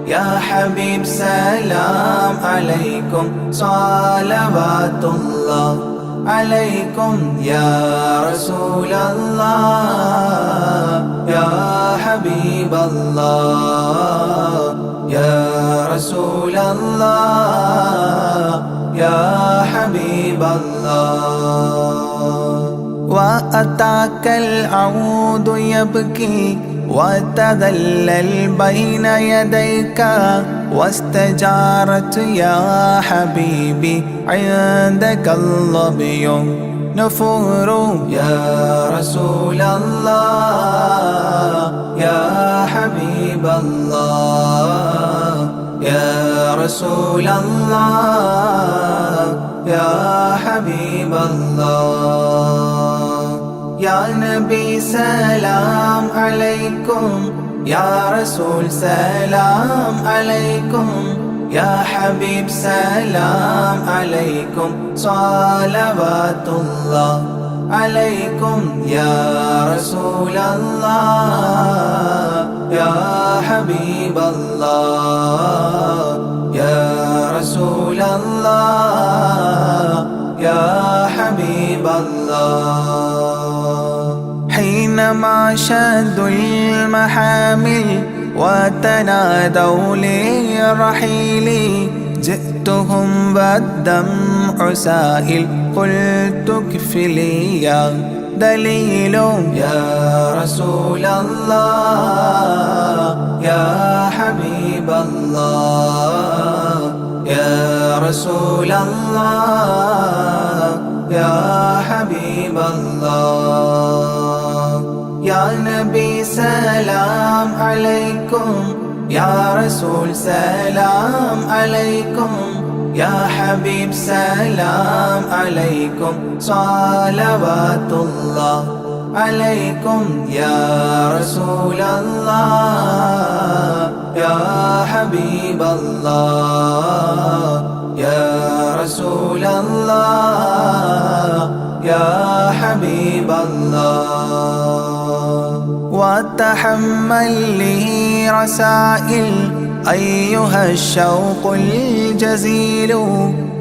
يا حبيب سلام عليكم صلوات الله عليكم يا رسول الله يا حبيب الله يا رسول الله يا حبيب الله وأتاك العود يبكي وتذلل بين يديك واستجارت يا حبيبي عندك الظبي نفور يا رسول الله يا حبيب الله يا رسول الله يا حبيب الله يا نبي سلام عليكم يا رسول سلام عليكم يا حبيب سلام عليكم صلوات الله عليكم يا رسول الله يا حبيب الله يا رسول الله يا حبيب الله حينما شدوا المحامل وتنادوا لرحيلي جئتهم والدمع سائل قلت اكفلي يا دليل يا رسول الله يا حبيب الله يا رسول الله يا حبيب الله يا نبي سلام عليكم يا رسول سلام عليكم يا حبيب سلام عليكم صلوات الله عليكم يا رسول الله يا حبيب الله يا رسول الله يا حبيب الله وتحمل لي رسائل أيها الشوق الجزيل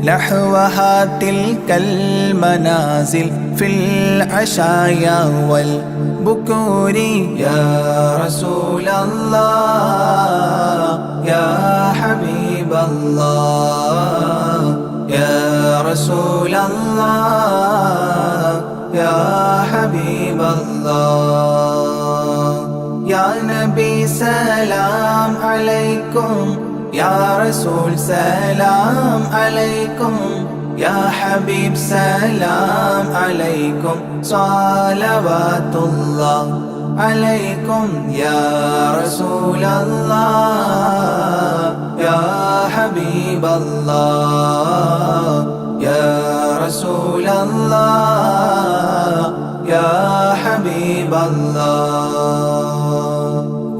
نحوها تلك المنازل في العشايا والبكور يا رسول الله يا حبيب الله يا رسول الله يا حبيب الله يا نبي سلام عليكم يا رسول سلام عليكم يا حبيب سلام عليكم صلوات الله عليكم يا رسول الله يا حبيب الله يا رسول الله يا حبيب الله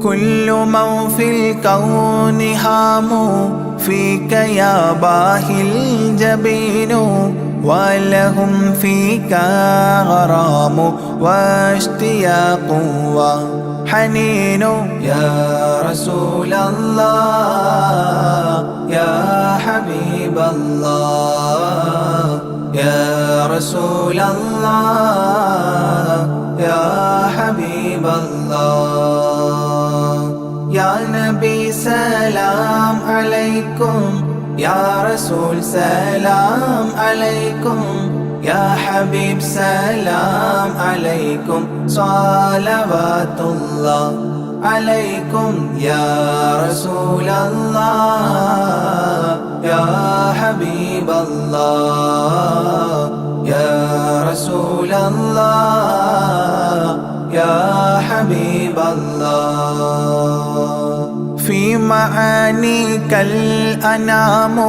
كل من في الكون هام فيك يا باهي الجبين ولهم فيك غرام واشتياق وحنين يا رسول الله يا حبيب الله يا رسول الله يا حبيب الله يا نبي سلام عليكم يا رسول سلام عليكم يا حبيب سلام عليكم صلوات الله عليكم يا رسول الله يا حبيب الله يا رسول الله يا حبيب الله في معانيك الأنام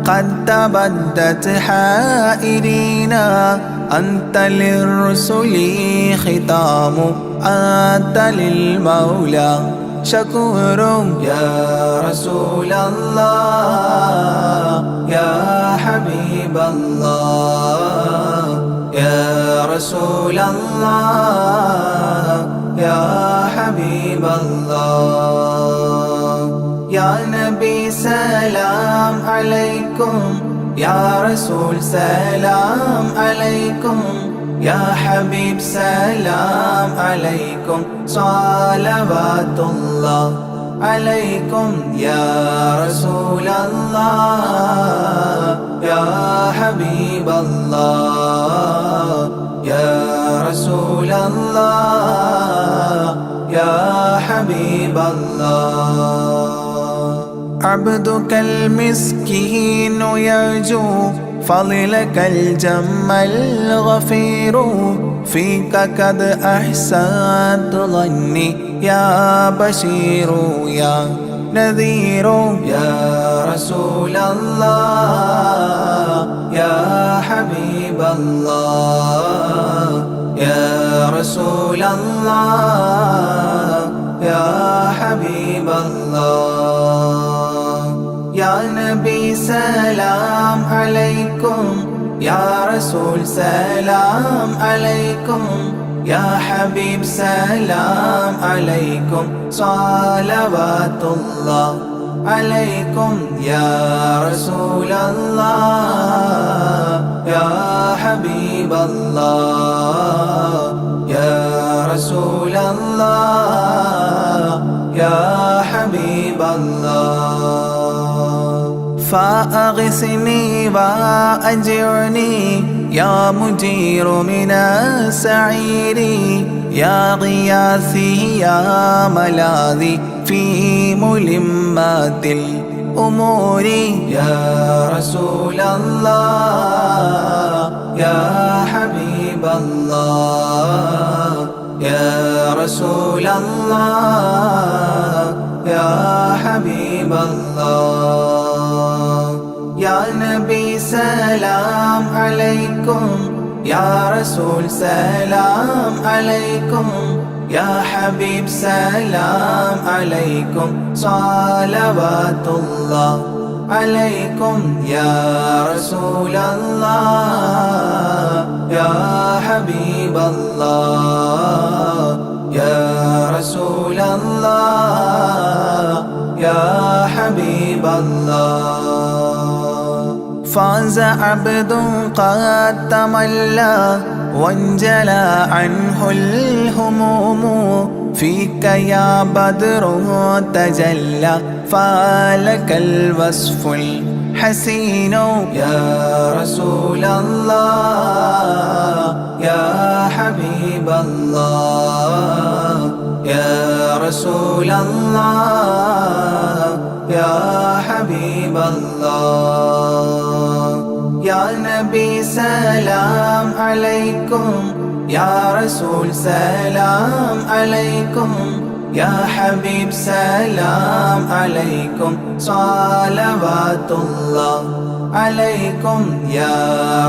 قد تبدت حائرينا أنت للرسل ختام أنت للمولى شكور يا رسول الله يا حبيب الله يا رسول الله يا حبيب الله يا نبي سلام عليكم يا رسول سلام عليكم يا حبيب سلام عليكم صلوات الله عليكم يا رسول الله يا حبيب الله يا رسول الله يا حبيب الله عبدك المسكين يرجو فضلك الجم الغفير فيك قد أحسنت ظني يا بشير يا نذير يا رسول الله يا حبيب الله يا رسول الله يا حبيب الله يا نبي سلام عليكم يا رسول سلام عليكم يا حبيب سلام عليكم صلوات الله عليكم يا رسول الله يا حبيب الله يا رسول الله يا حبيب الله فأغثني وأجرني يا مجير من السعير يا غياثي يا ملاذي في ملمات الأمور يا رسول الله يا حبيب الله يا رسول الله يا حبيب الله يا نبي سلام عليكم يا رسول سلام عليكم يا حبيب سلام عليكم صلوات الله عليكم يا رسول الله يا حبيب الله يا رسول الله يا حبيب الله فاز عبد قد تملى وانجلى عنه الهموم فيك يا بدر تجلى فلك الوصف الحسين يا رسول الله يا حبيب الله يا رسول الله يا حبيب الله يا نبي سلام عليكم يا رسول سلام عليكم يا حبيب سلام عليكم صلوات الله عليكم يا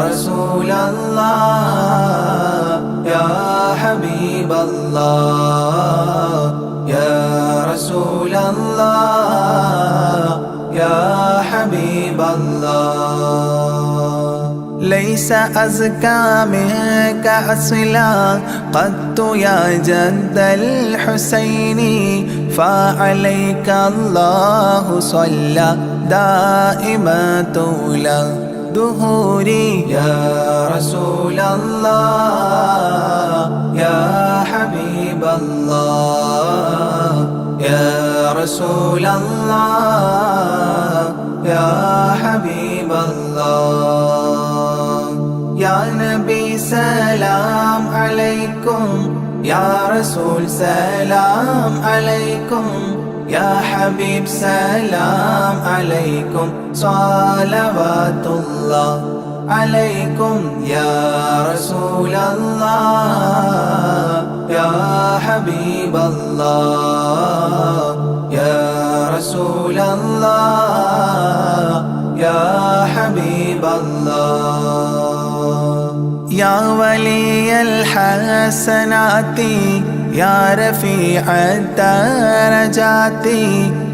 رسول الله يا حبيب الله يا رسول الله يا حبيب الله ليس أزكى منك أصلا قط يا جد الحسين فعليك الله صلى دائما طول دهوري يا رسول الله يا حبيب الله يا رسول الله يا حبيب الله يا نبي سلام عليكم يا رسول سلام عليكم يا حبيب سلام عليكم صلوات الله عليكم يا رسول الله يا حبيب الله يا رسول رسول الله يا حبيب الله يا ولي الحسنات يا رفيع الدرجات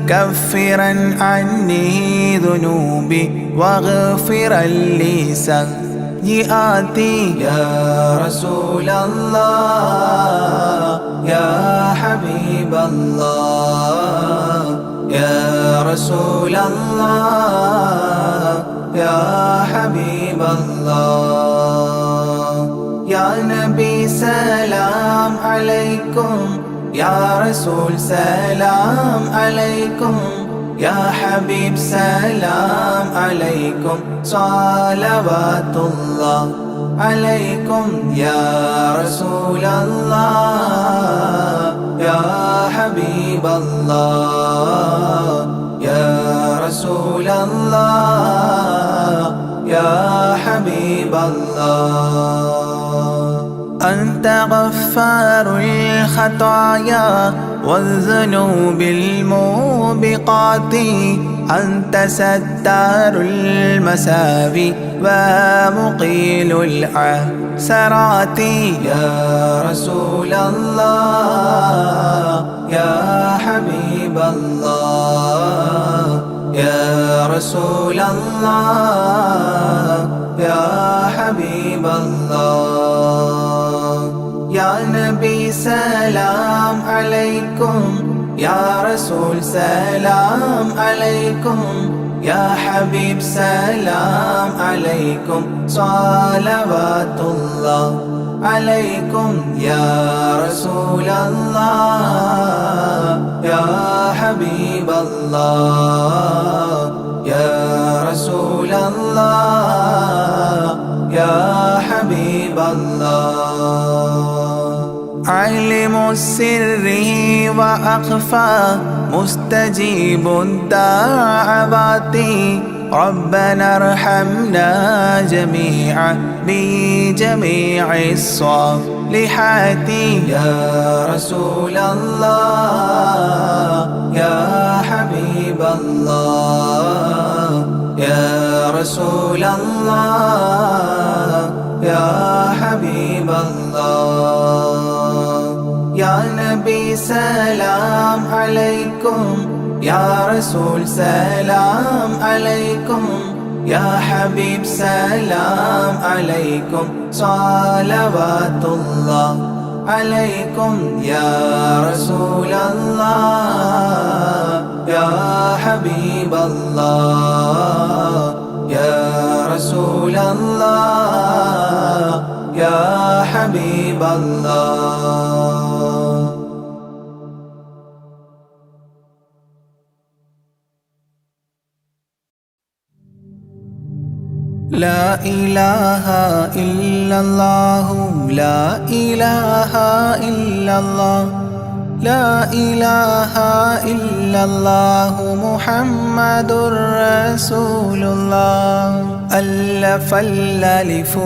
كفرا عني ذنوبي واغفرا لي سيئاتي يا رسول الله يا حبيب الله يا رسول الله يا حبيب الله يا نبي سلام عليكم يا رسول سلام عليكم يا حبيب سلام عليكم صلوات الله عليكم يا رسول الله يا حبيب الله يا رسول الله يا حبيب الله أنت غفار الخطايا والذنوب الموبقات أنت ستار المساوي ومقيل العثرات يا رسول الله يا حبيب الله يا رسول الله يا حبيب الله يا نبي سلام عليكم يا رسول سلام عليكم يا حبيب سلام عليكم صلوات الله عليكم يا رسول الله يا حبيب الله يا رسول الله يا حبيب الله عالم السر وأخفى مستجيب الدعوات ربنا ارحمنا جميعا بجميع الصالحات يا رسول الله يا حبيب الله يا رسول الله يا حبيب الله يا نبي سلام عليكم يا رسول سلام عليكم يا حبيب سلام عليكم صلوات الله عليكم يا رسول الله يا حبيب الله يا رسول الله يا حبيب الله لا إله إلا الله لا إله إلا الله لا إله إلا الله محمد رسول الله ألف الألف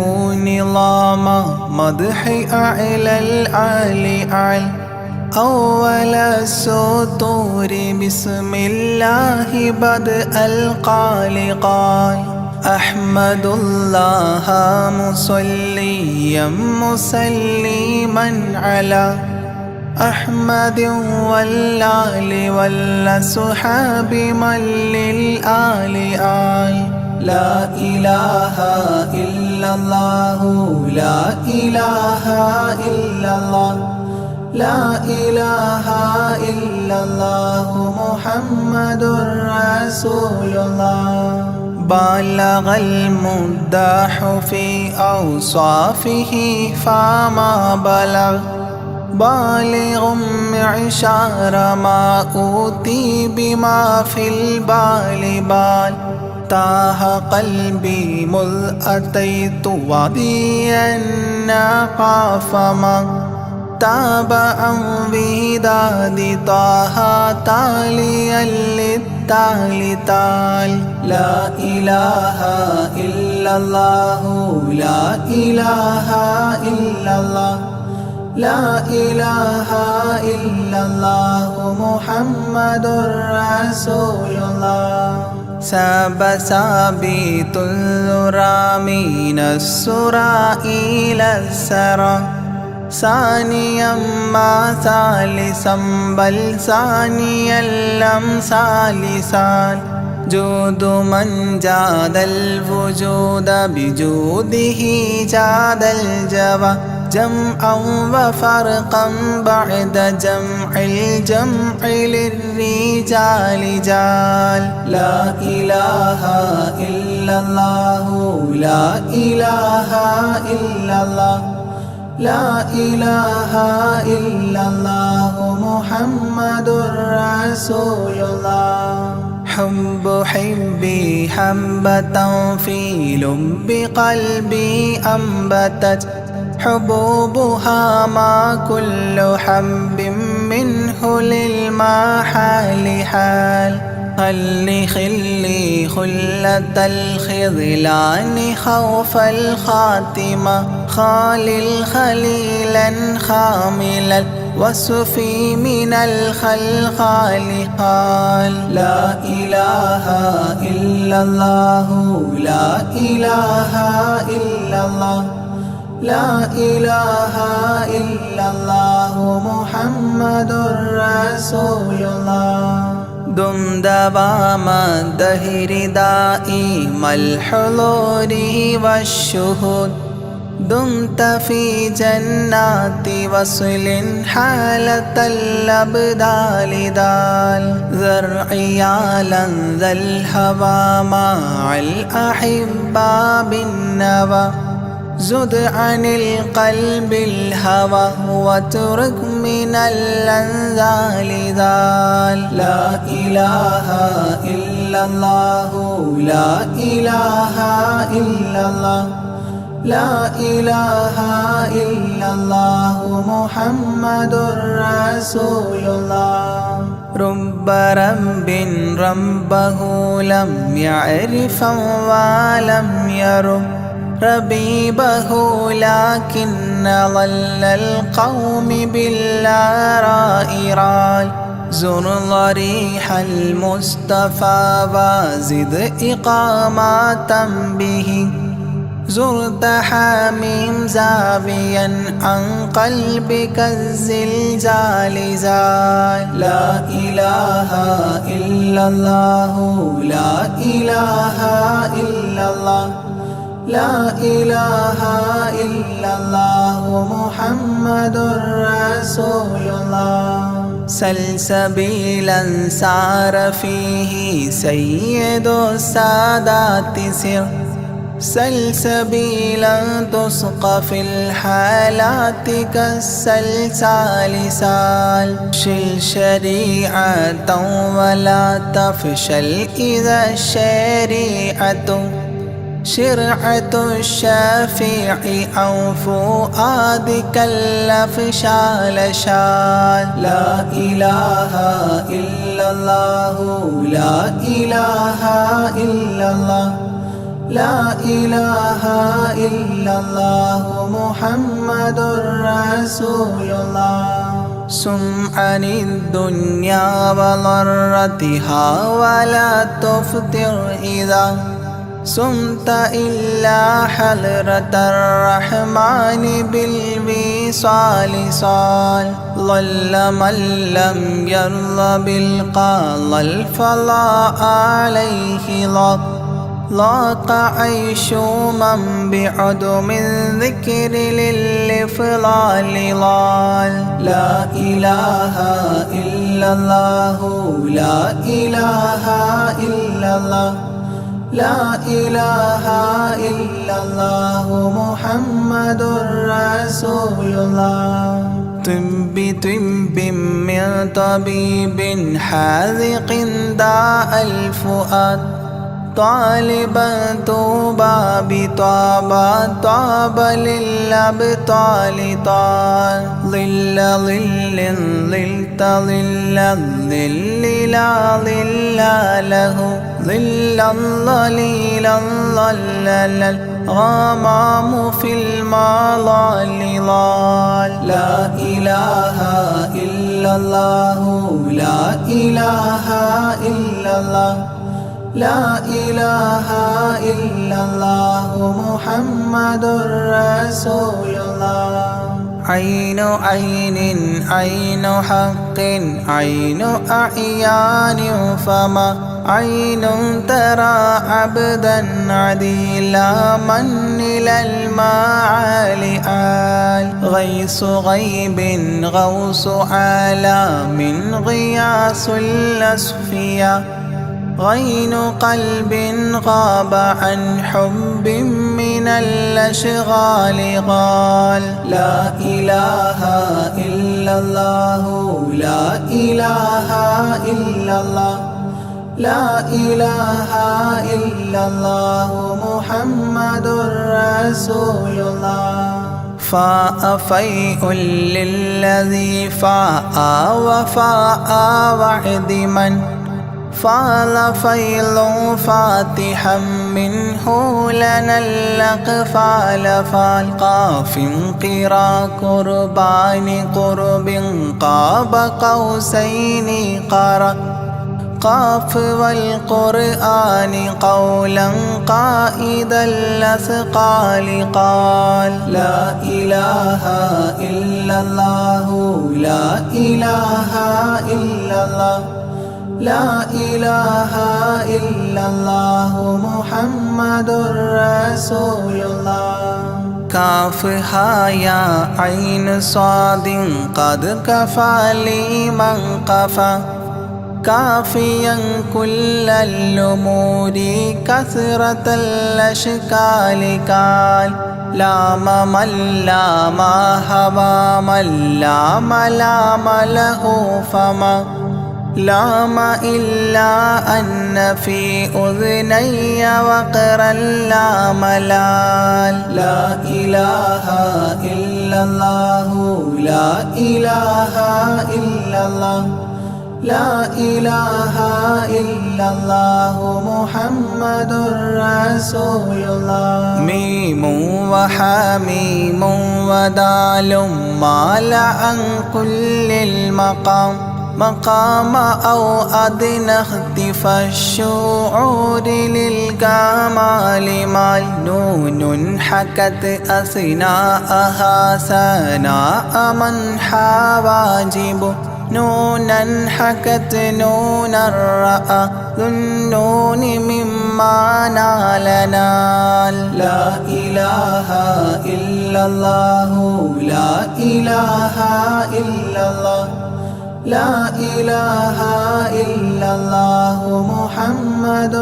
نظام مدح أعلى العالي أعلى أول السطور بسم الله بدء القال قال أحمد الله مصليا مسلما على أحمد والآل والصحاب من للآل آل لا إله إلا الله لا إله إلا الله لا إله إلا الله محمد رسول الله بلغ المداح في أوصافه فما بلغ بالغ معشار ما أوتي بما في البال بال تاه قلبي مذ أتيت واديا قاف ما تابعا بهداد طه تاليا للتالي تال لا إله إلا الله لا إله إلا الله لا إله إلا الله محمد رسول الله ساب سابيت الذرى من السرى إلى السرى ثانيا ما ثالثا بل ثانيا لم ثالثان جود من جاد الوجود بجوده جاد الجوى جمعا وفرقا بعد جمع الجمع للرجال جال لا إله إلا الله لا إله إلا الله لا إله إلا الله محمد رسول الله حب حبي حبة في لب قلبي أنبتت حبوبها ما كل حب منه للمحال حال خلي خلة الخذلان خوف الخاتمة خالل خليلا خاملا وصفي من الخلقال قال لا إله إلا الله لا إله إلا الله لا إله إلا الله محمد رسول الله دم دوام الدهر دائم الحضور والشهود دمت في جنات وصل حالة الأبدال دال ذرعيالا ذا الهوى مع الأحبة بالنوى زد عن القلب الهوى واترك من الأنذال ذال لا إله إلا الله لا إله إلا الله لا إله إلا الله محمد رسول الله رب رب ربه لم يعرف ولم يرب ربيبه لكن ظل القوم بالآراء رال زر ضريح المصطفى وزد إقامة به زرت حميم زاويا عن قلبك الزلزال زال لا إله إلا الله لا إله إلا الله لا إله إلا الله محمد رسول الله سلسبيلا سار فيه سيد السادات سر سلسبيلا تسقى في الحالات كالسلسال سال شل شريعة ولا تفشل إذا الشريعة شرعة الشافع أو فؤادك الأفشال شال لا إله إلا الله لا إله إلا الله لا إله إلا الله محمد رسول الله سم عن الدنيا وضرتها ولا تفطر إذا سمت إلا حضرة الرحمن بالوصال صال ظل من لم يرضى بالقضاء الفضاء عليه ضاق عيش من بعدم الذكر للإفضال ضال لا إله إلا الله لا إله إلا الله لا إله إلا الله محمد رسول الله طب من طبيب حاذق داء الفؤاد طالبا طوبى بطابى طاب للأبطال طال ظل ظل ظلت ظل الظل لا ظل له ظلا ظليلا ظلل الغمام في المظلال لا إله إلا الله لا إله إلا الله لا إله إلا الله محمد رسول الله عين عين عين حق عين أعيان فما عين ترى عبدا عديلا من إلى المعالي آل غيث غيب غوث عالم غياث الأصفياء غين قلب غاب عن حب من الأشغال قال لا إله إلا الله لا إله إلا الله لا إله إلا الله محمد رسول الله فاء فيء للذي فاء وفاء وعد من فال فيل فاتحا منه لنا الأقفال فالقاف قرا قربان قرب قاب قوسين قرأ قاف والقرآن قولا قائد الأثقال قال لا إله إلا الله لا إله إلا الله لا إله إلا الله محمد رسول الله كاف يا عين صاد قد كفى لي من قفى كافيا كل الأمور كثرة الأشكال قال لام من لام هوى من لام لام له فما لام إلا أن في أذني وقرا لا ملال لا إله إلا الله لا إله إلا الله لا إله إلا الله محمد رسول الله ميم وحميم ودال مال عن كل المقام مقام أو أدنى اختفى الشعور للكمال مال نون حكت أثناءها ثناء من حواجبه نونا حكت نونا رأى ذو النون مما نال نال لا إله إلا الله لا إله إلا الله لا إله إلا الله محمد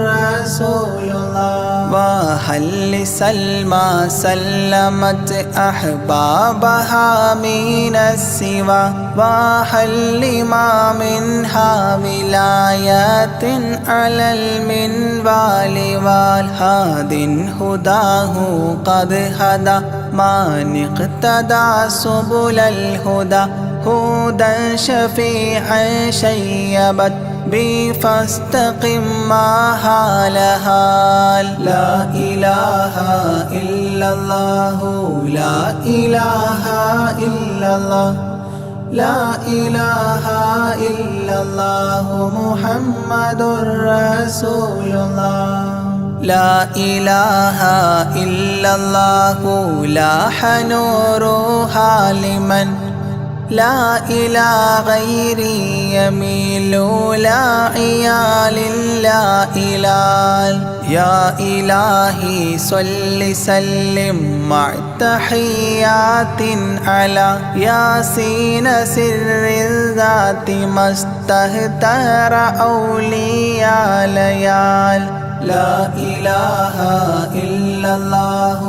رسول الله وهل لسلمى سلمت أحبابها من السوى وهل لما منها ولايات على المنوال والهاد هداه قد هدى من اقتدى سبل الهدى هدى شفيعا شيبت بي فاستقم ما هالها لا إله إلا الله لا إله إلا الله لا إله إلا الله محمد رسول الله لا إله إلا الله لاح نورها لمن لا إلى غيري يميل لا عيال لا إلال يا إلهي صل سلم مع تحيات على ياسين سر الذات ما استهتر أولياء ليال لا إله إلا الله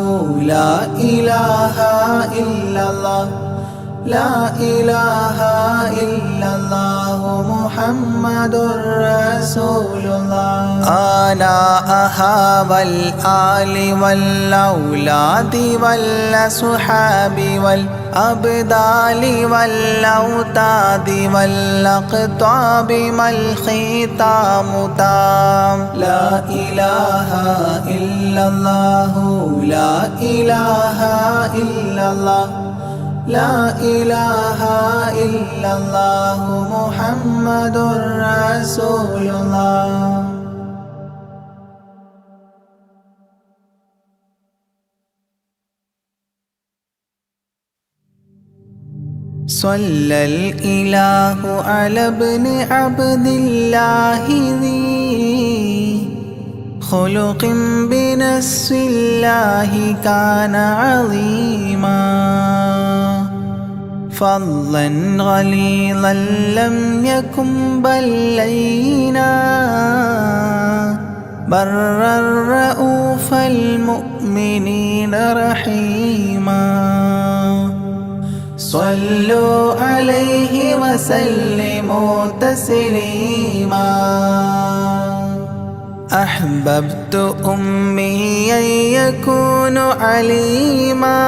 لا إله إلا الله لا إله إلا الله محمد رسول الله آناءها والآل والأولاد والأصحاب والأبدال والأوتاد والأقطاب ما الختام تام لا إله إلا الله إله إلا الله لا إله إلا الله محمد رسول الله. صلى الإله على ابن عبد الله ذي خلق بنص الله كان عظيما فضلا غليظا لم يكن بل لينا برا رؤوف المؤمنين رحيما صلوا عليه وسلموا تسليما. أحببت أميا يكون عليما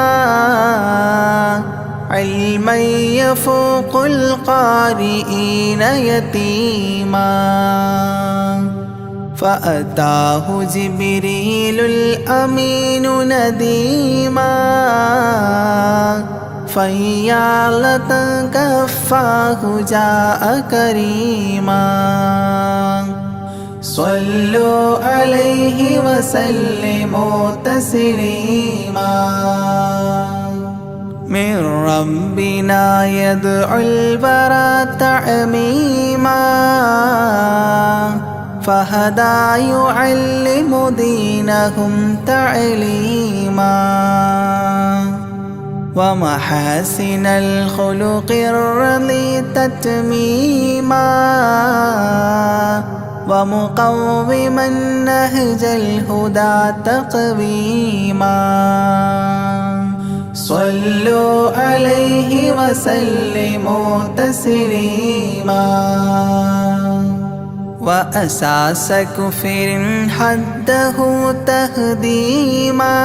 علما يفوق القارئين يتيما فأتاه جبريل الأمين نديما فيالة كفاه جاء كريما صلوا عليه وسلموا تسليما. من ربنا يدعو البرى تعميما فهدى يعلم دينهم تعليما ومحاسن الخلق الرضي تتميما ومقوما نهج الهدى تقويما صلوا عليه وسلموا تسليما. وأساس كفر حده تهديما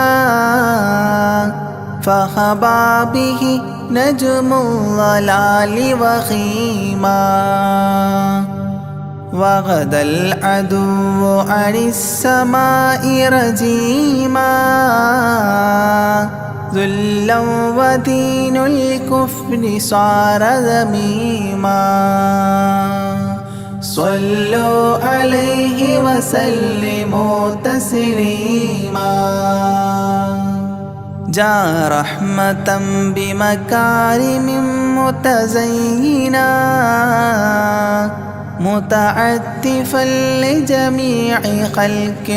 فخبا به نجم الضلال وخيما وغدا العدو عن السماء رجيما ذلا ودين الكفر صار ذميما صلوا عليه وسلموا تسليما. جاء رحمة بمكارم متزينا متعتفا لجميع خلق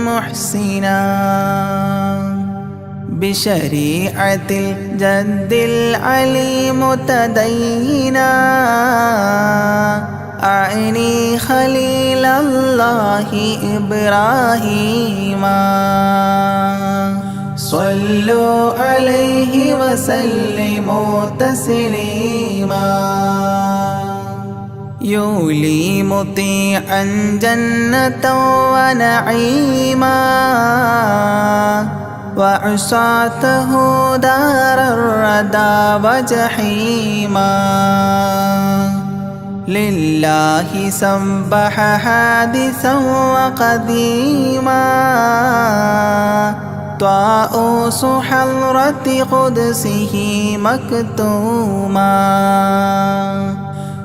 محسنا بشريعة الجد العلي متدينا أعني خليل الله إبراهيم صلوا عليه وسلموا تسليما. يولي مطيعا جنة ونعيما وعصاته دار الردى وجحيما لله سبح حادثا وقديما طاؤوس حضرة قدسه مكتوما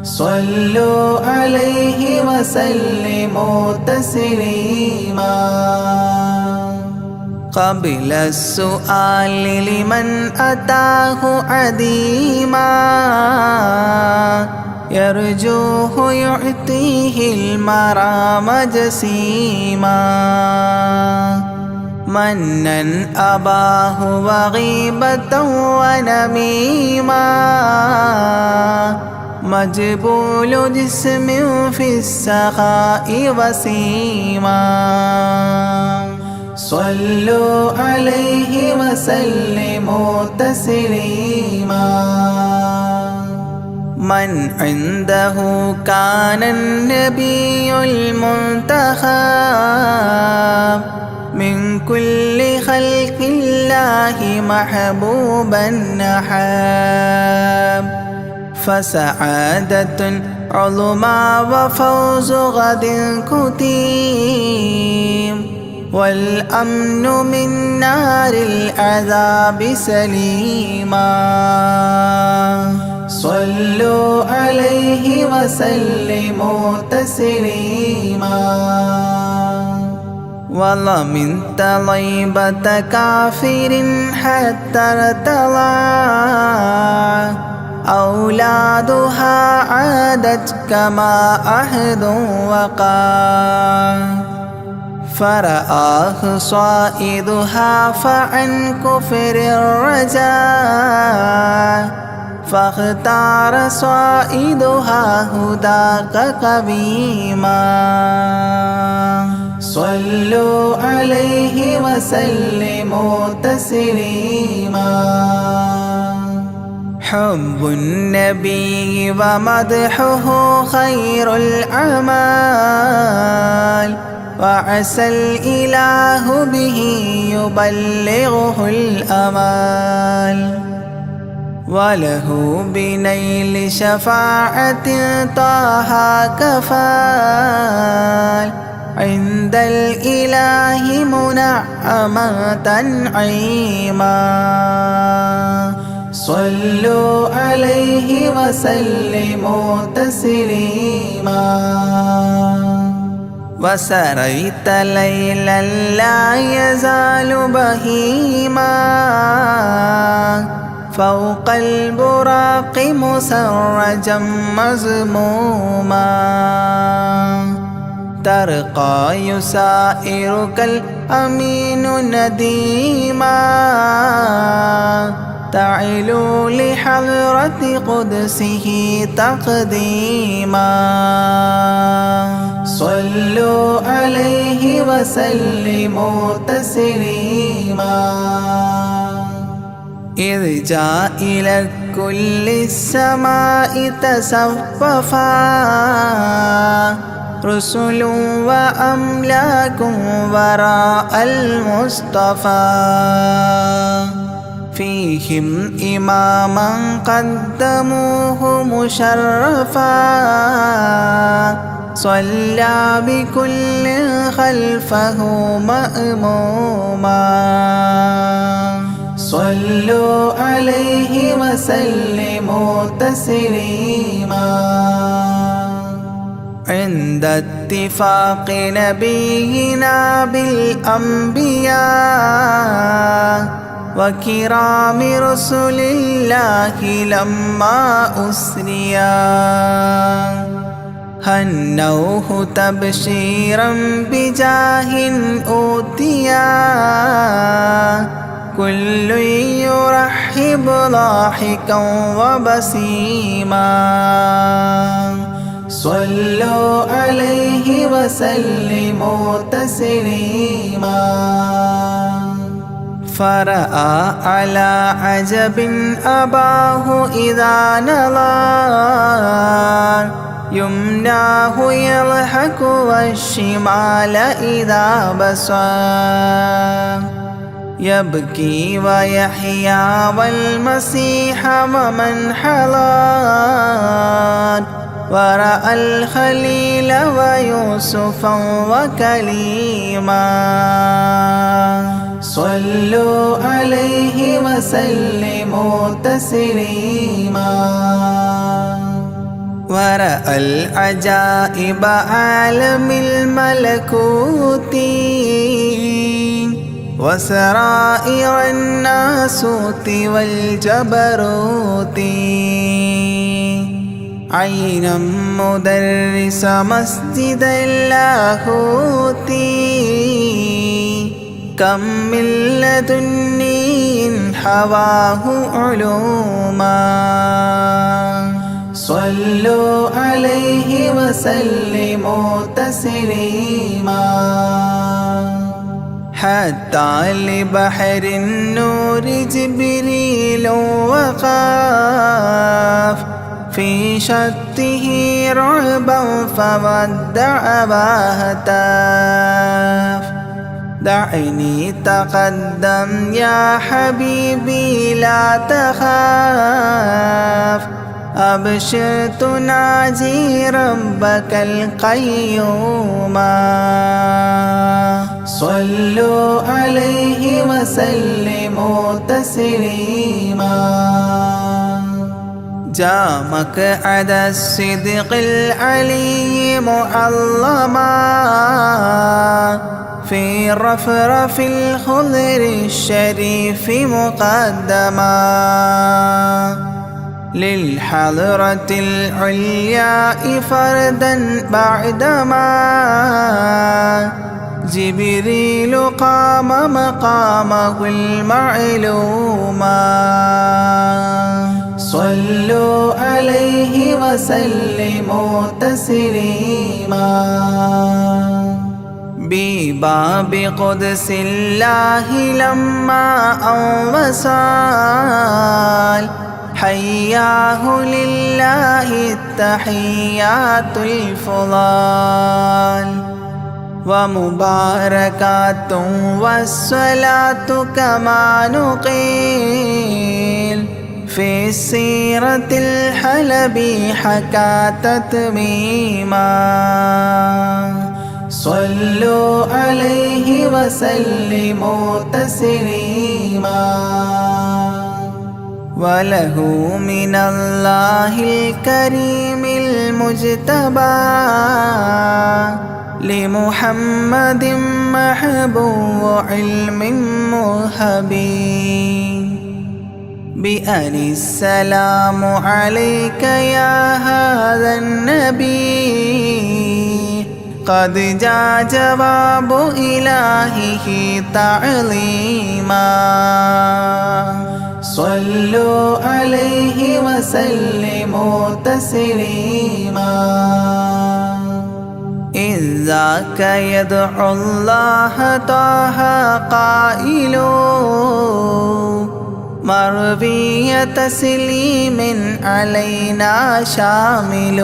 صلوا عليه وسلموا تسليما. قبل السؤال لمن أتاه عديما يرجوه يعطيه المرام جسيما منا أباه وغيبة ونميما مجبول جسم في السخاء وسيما صلوا عليه وسلموا تسليما. من عنده كان النبي المنتخب من كل خلق الله محبوبا نحاب فسعادة عظمى وفوز غد كتيم والأمن من نار العذاب سليما صلوا عليه وسلموا تسليما ومن طيبة كافر حتى ارتضى أولادها عادت كما عهد وقع فرآه صائدها فعن كفر الرجاء فاختار صائدها هداك قويما صلوا عليه وسلموا تسليما حب النبي ومدحه خير الأعمال وعسى الإله به يبلغه الأمال وله بنيل شفاعة طه كفال عند الإله منعما تنعيما صلوا عليه وسلموا تسليما وسريت ليلا لا يزال بهيما فوق البراق مسرجا مزموما ترقى يسائرك الأمين نديما تعلو لحضرة قدسه تقديما صلوا عليه وسلموا تسليما إذ جاء إلى كل السماء تصففا رسل وأملاك وراء المصطفى فيهم إماما قدموه مشرفا صلى بكل خلفه مأموما صلوا عليه وسلموا تسليما عند اتفاق نبينا بالأنبياء وكرام رسل الله لما أسريا هنوه تبشيرا بجاه أوتيا كل يرحب ضاحكا وبسيما صلوا عليه وسلموا تسليما فرأى على عجب أباه إذا نظر يمناه يضحك والشمال إذا بصر يبكي ويحيى والمسيح ومن حضر ورأى الخليل ويوسفا وكليما صلوا عليه وسلموا تسليما ورأى العجائب عالم الملكوت وسرائر الناسوت والجبروت عينا مدرس مسجد اللاهوت كم من لدني حواه علوما صلوا عليه وسلموا تسليما حتى لبحر النور جبريل وقاف في شته رعبا فودع وهتاف دعني تقدم يا حبيبي لا تخاف أبشر تناجي ربك القيوم صلوا عليه وسلموا تسليما جاء مقعد الصدق العلي معلما في رفرف الخضر الشريف مقدما للحضرة العليا فردا بعدما جبريل قام مقامه المعلوما صلوا عليه وسلموا تسليما بباب قدس الله لما وصال حياه لله التحيات الفضال ومباركات والصلاة كما نقيل في السيرة الحلبي حكى تتميما صلوا عليه وسلموا تسليما وله من الله الكريم المجتبى لمحمد محبوب علم مهبي بأن السلام عليك يا هذا النبي قد جاء جواب إلهه تعظيما صلوا عليه وسلموا تسليما إذ ذاك يدعو الله طه قائل مروي تسليم علينا شامل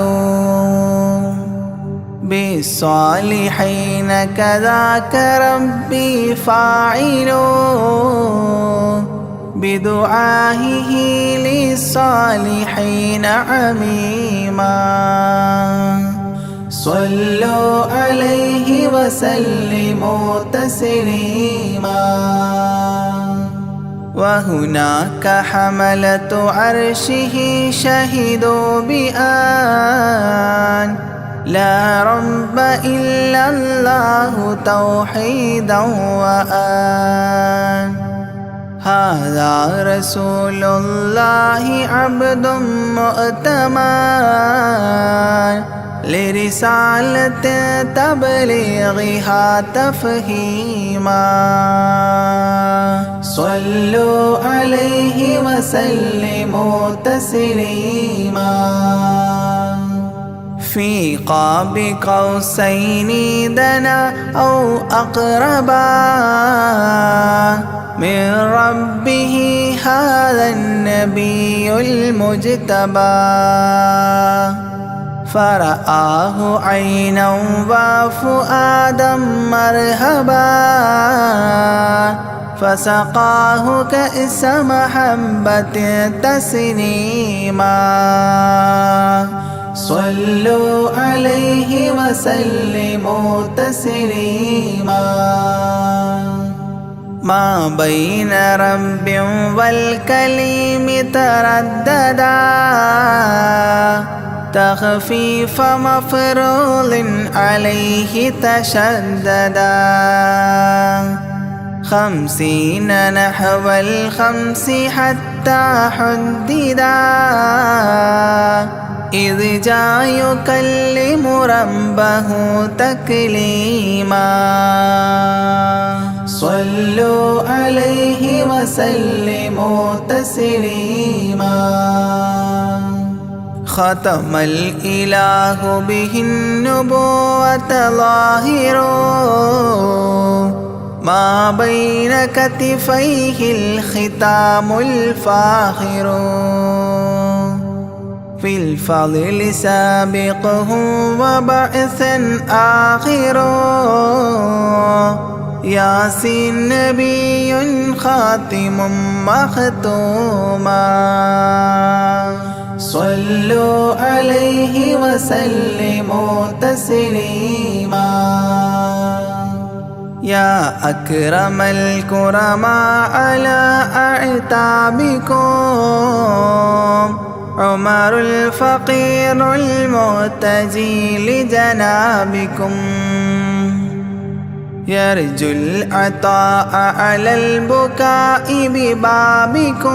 بالصالحين كذاك ربي فاعل بدعائه للصالحين عميما صلوا عليه وسلموا تسليما وهناك حملة عرشه شهدوا بأن لا رب إلا الله توحيدا وأن هذا رسول الله عبد مؤتمن لرسالة تبليغها تفهيما صلوا عليه وسلموا تسليما في قاب قوسين دنا أو أقربا من ربه هذا النبي المجتبى فرآه عينا وفؤادا مرهبا فسقاه كأس محبة تسنيما صلوا عليه وسلموا تسليما ما بين رب والكليم ترددا تخفيف مفروض عليه تشددا 50 نحو 5 حتى حددا إذ جاء يكلم ربه تكليما صلوا عليه وسلموا تسليما ختم الإله به النبوة ظاهر ما بين كتفيه الختام الفاخر في الفضل سابقه وبعثا آخر ياسين نبي خاتم مختوما صلوا عليه وسلموا تسليما يا أكرم الكرماء على أعتابكم عمر الفقير المعتجي لجنابكم يرجو العطاء على البكاء ببابكم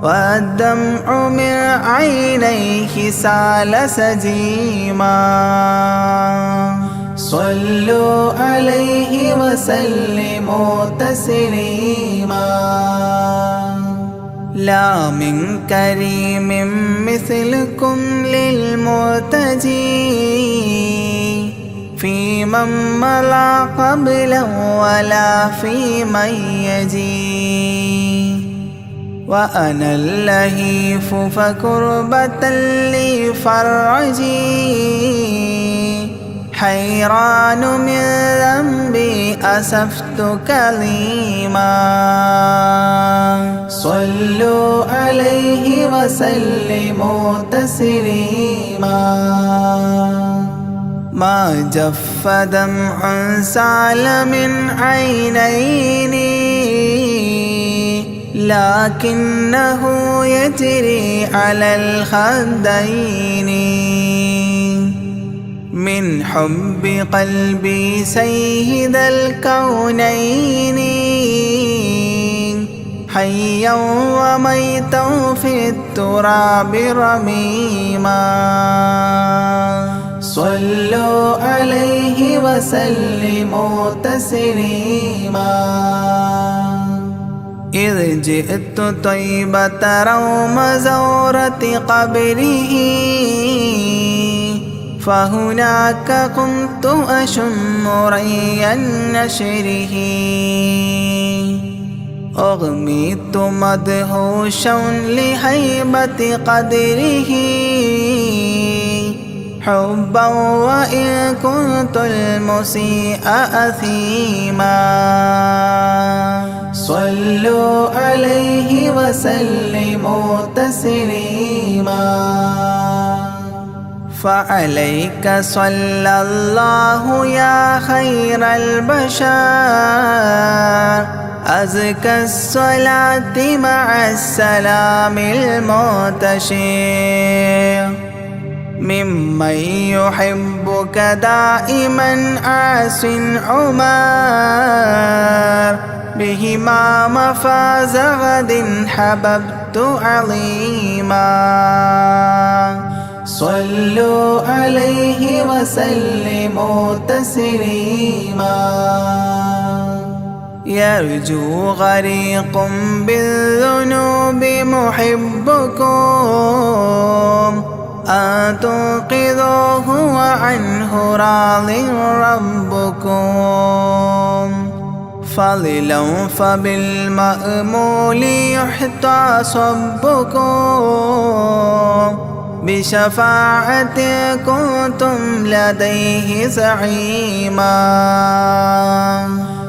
والدمع من عينيه سال سجيما صلوا عليه وسلموا تسليما لا من كريم مثلكم للمرتجي في من مضى قبلا ولا في من يجي وأنا اللهيف فكربة لي فرجي حيران من ذنبي أسفت كظيما صلوا عليه وسلموا تسليما ما جف دمع سال من عينيني لكنه يجري على الخدين من حب قلبي سيد الكونين حيا وميتا في التراب رميما صلوا عليه وسلموا تسليما إذ جئت طيبة روم زورة قبره فهناك قمت أشم ري نشره أغميت مدهوشا لهيبة قدره حبا وإن كنت المسيء أثيما صلوا عليه وسلموا تسليما فعليك صلى الله يا خير البشر أزكى الصلاة مع السلام المنتشر ممن يحبك دائما عاص عمر بهما مفاز غد حببت عظيما صلوا عليه وسلموا تسليما يرجو غريق بالذنوب محبكم أن تنقذوه وعنه راض ربكم فضلا فبالمأمول يحتى صبكم بشفاعة كنتم لديه زعيما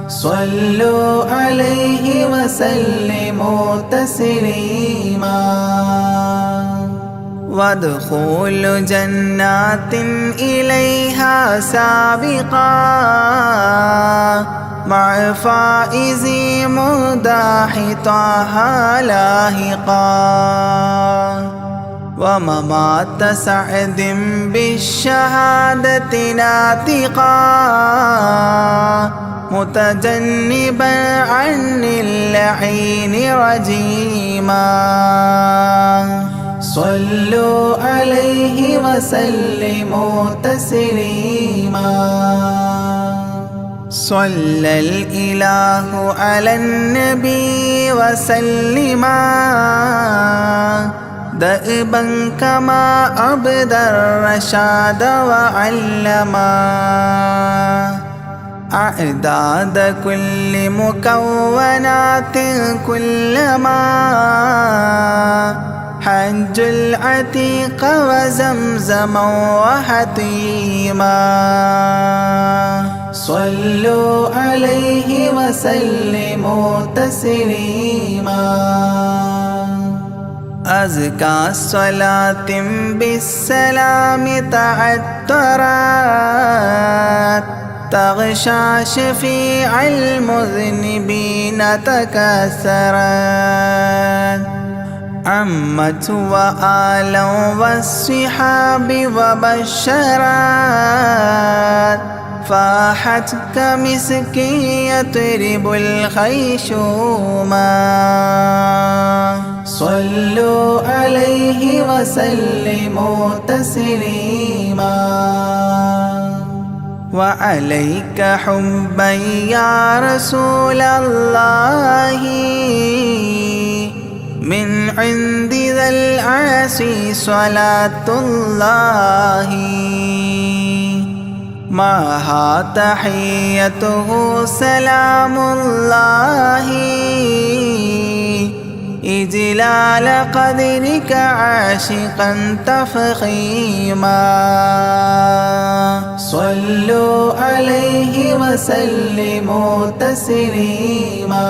صلوا عليه وسلموا تسليما وادخول جنات إليها سابقا مع فائز مداح طه لاهقا وممات سعد بالشهادة ناطقا متجنبا عن اللعين رجيما صلوا عليه وسلموا تسليما صلى الإله على النبي وسلما دائبا كما أبدى الرشاد وعلما أعداد كل مكونات كلما حج العتيق وزمزما وحطيما صلوا عليه وسلموا تسليما أزكى الصلاة بالسلام تعترت تغشى شفيع المذنبين تكاثرت عمت وآلا والصحاب وبشرت فاحت كمسك يطرب الخيشوما صلوا عليه وسلموا تسليما وعليك حبا يا رسول الله من عند ذا العاصي صلاة الله معها تحيته سلام الله إجلال قدرك عاشقا تفخيما صلوا عليه وسلموا تسليما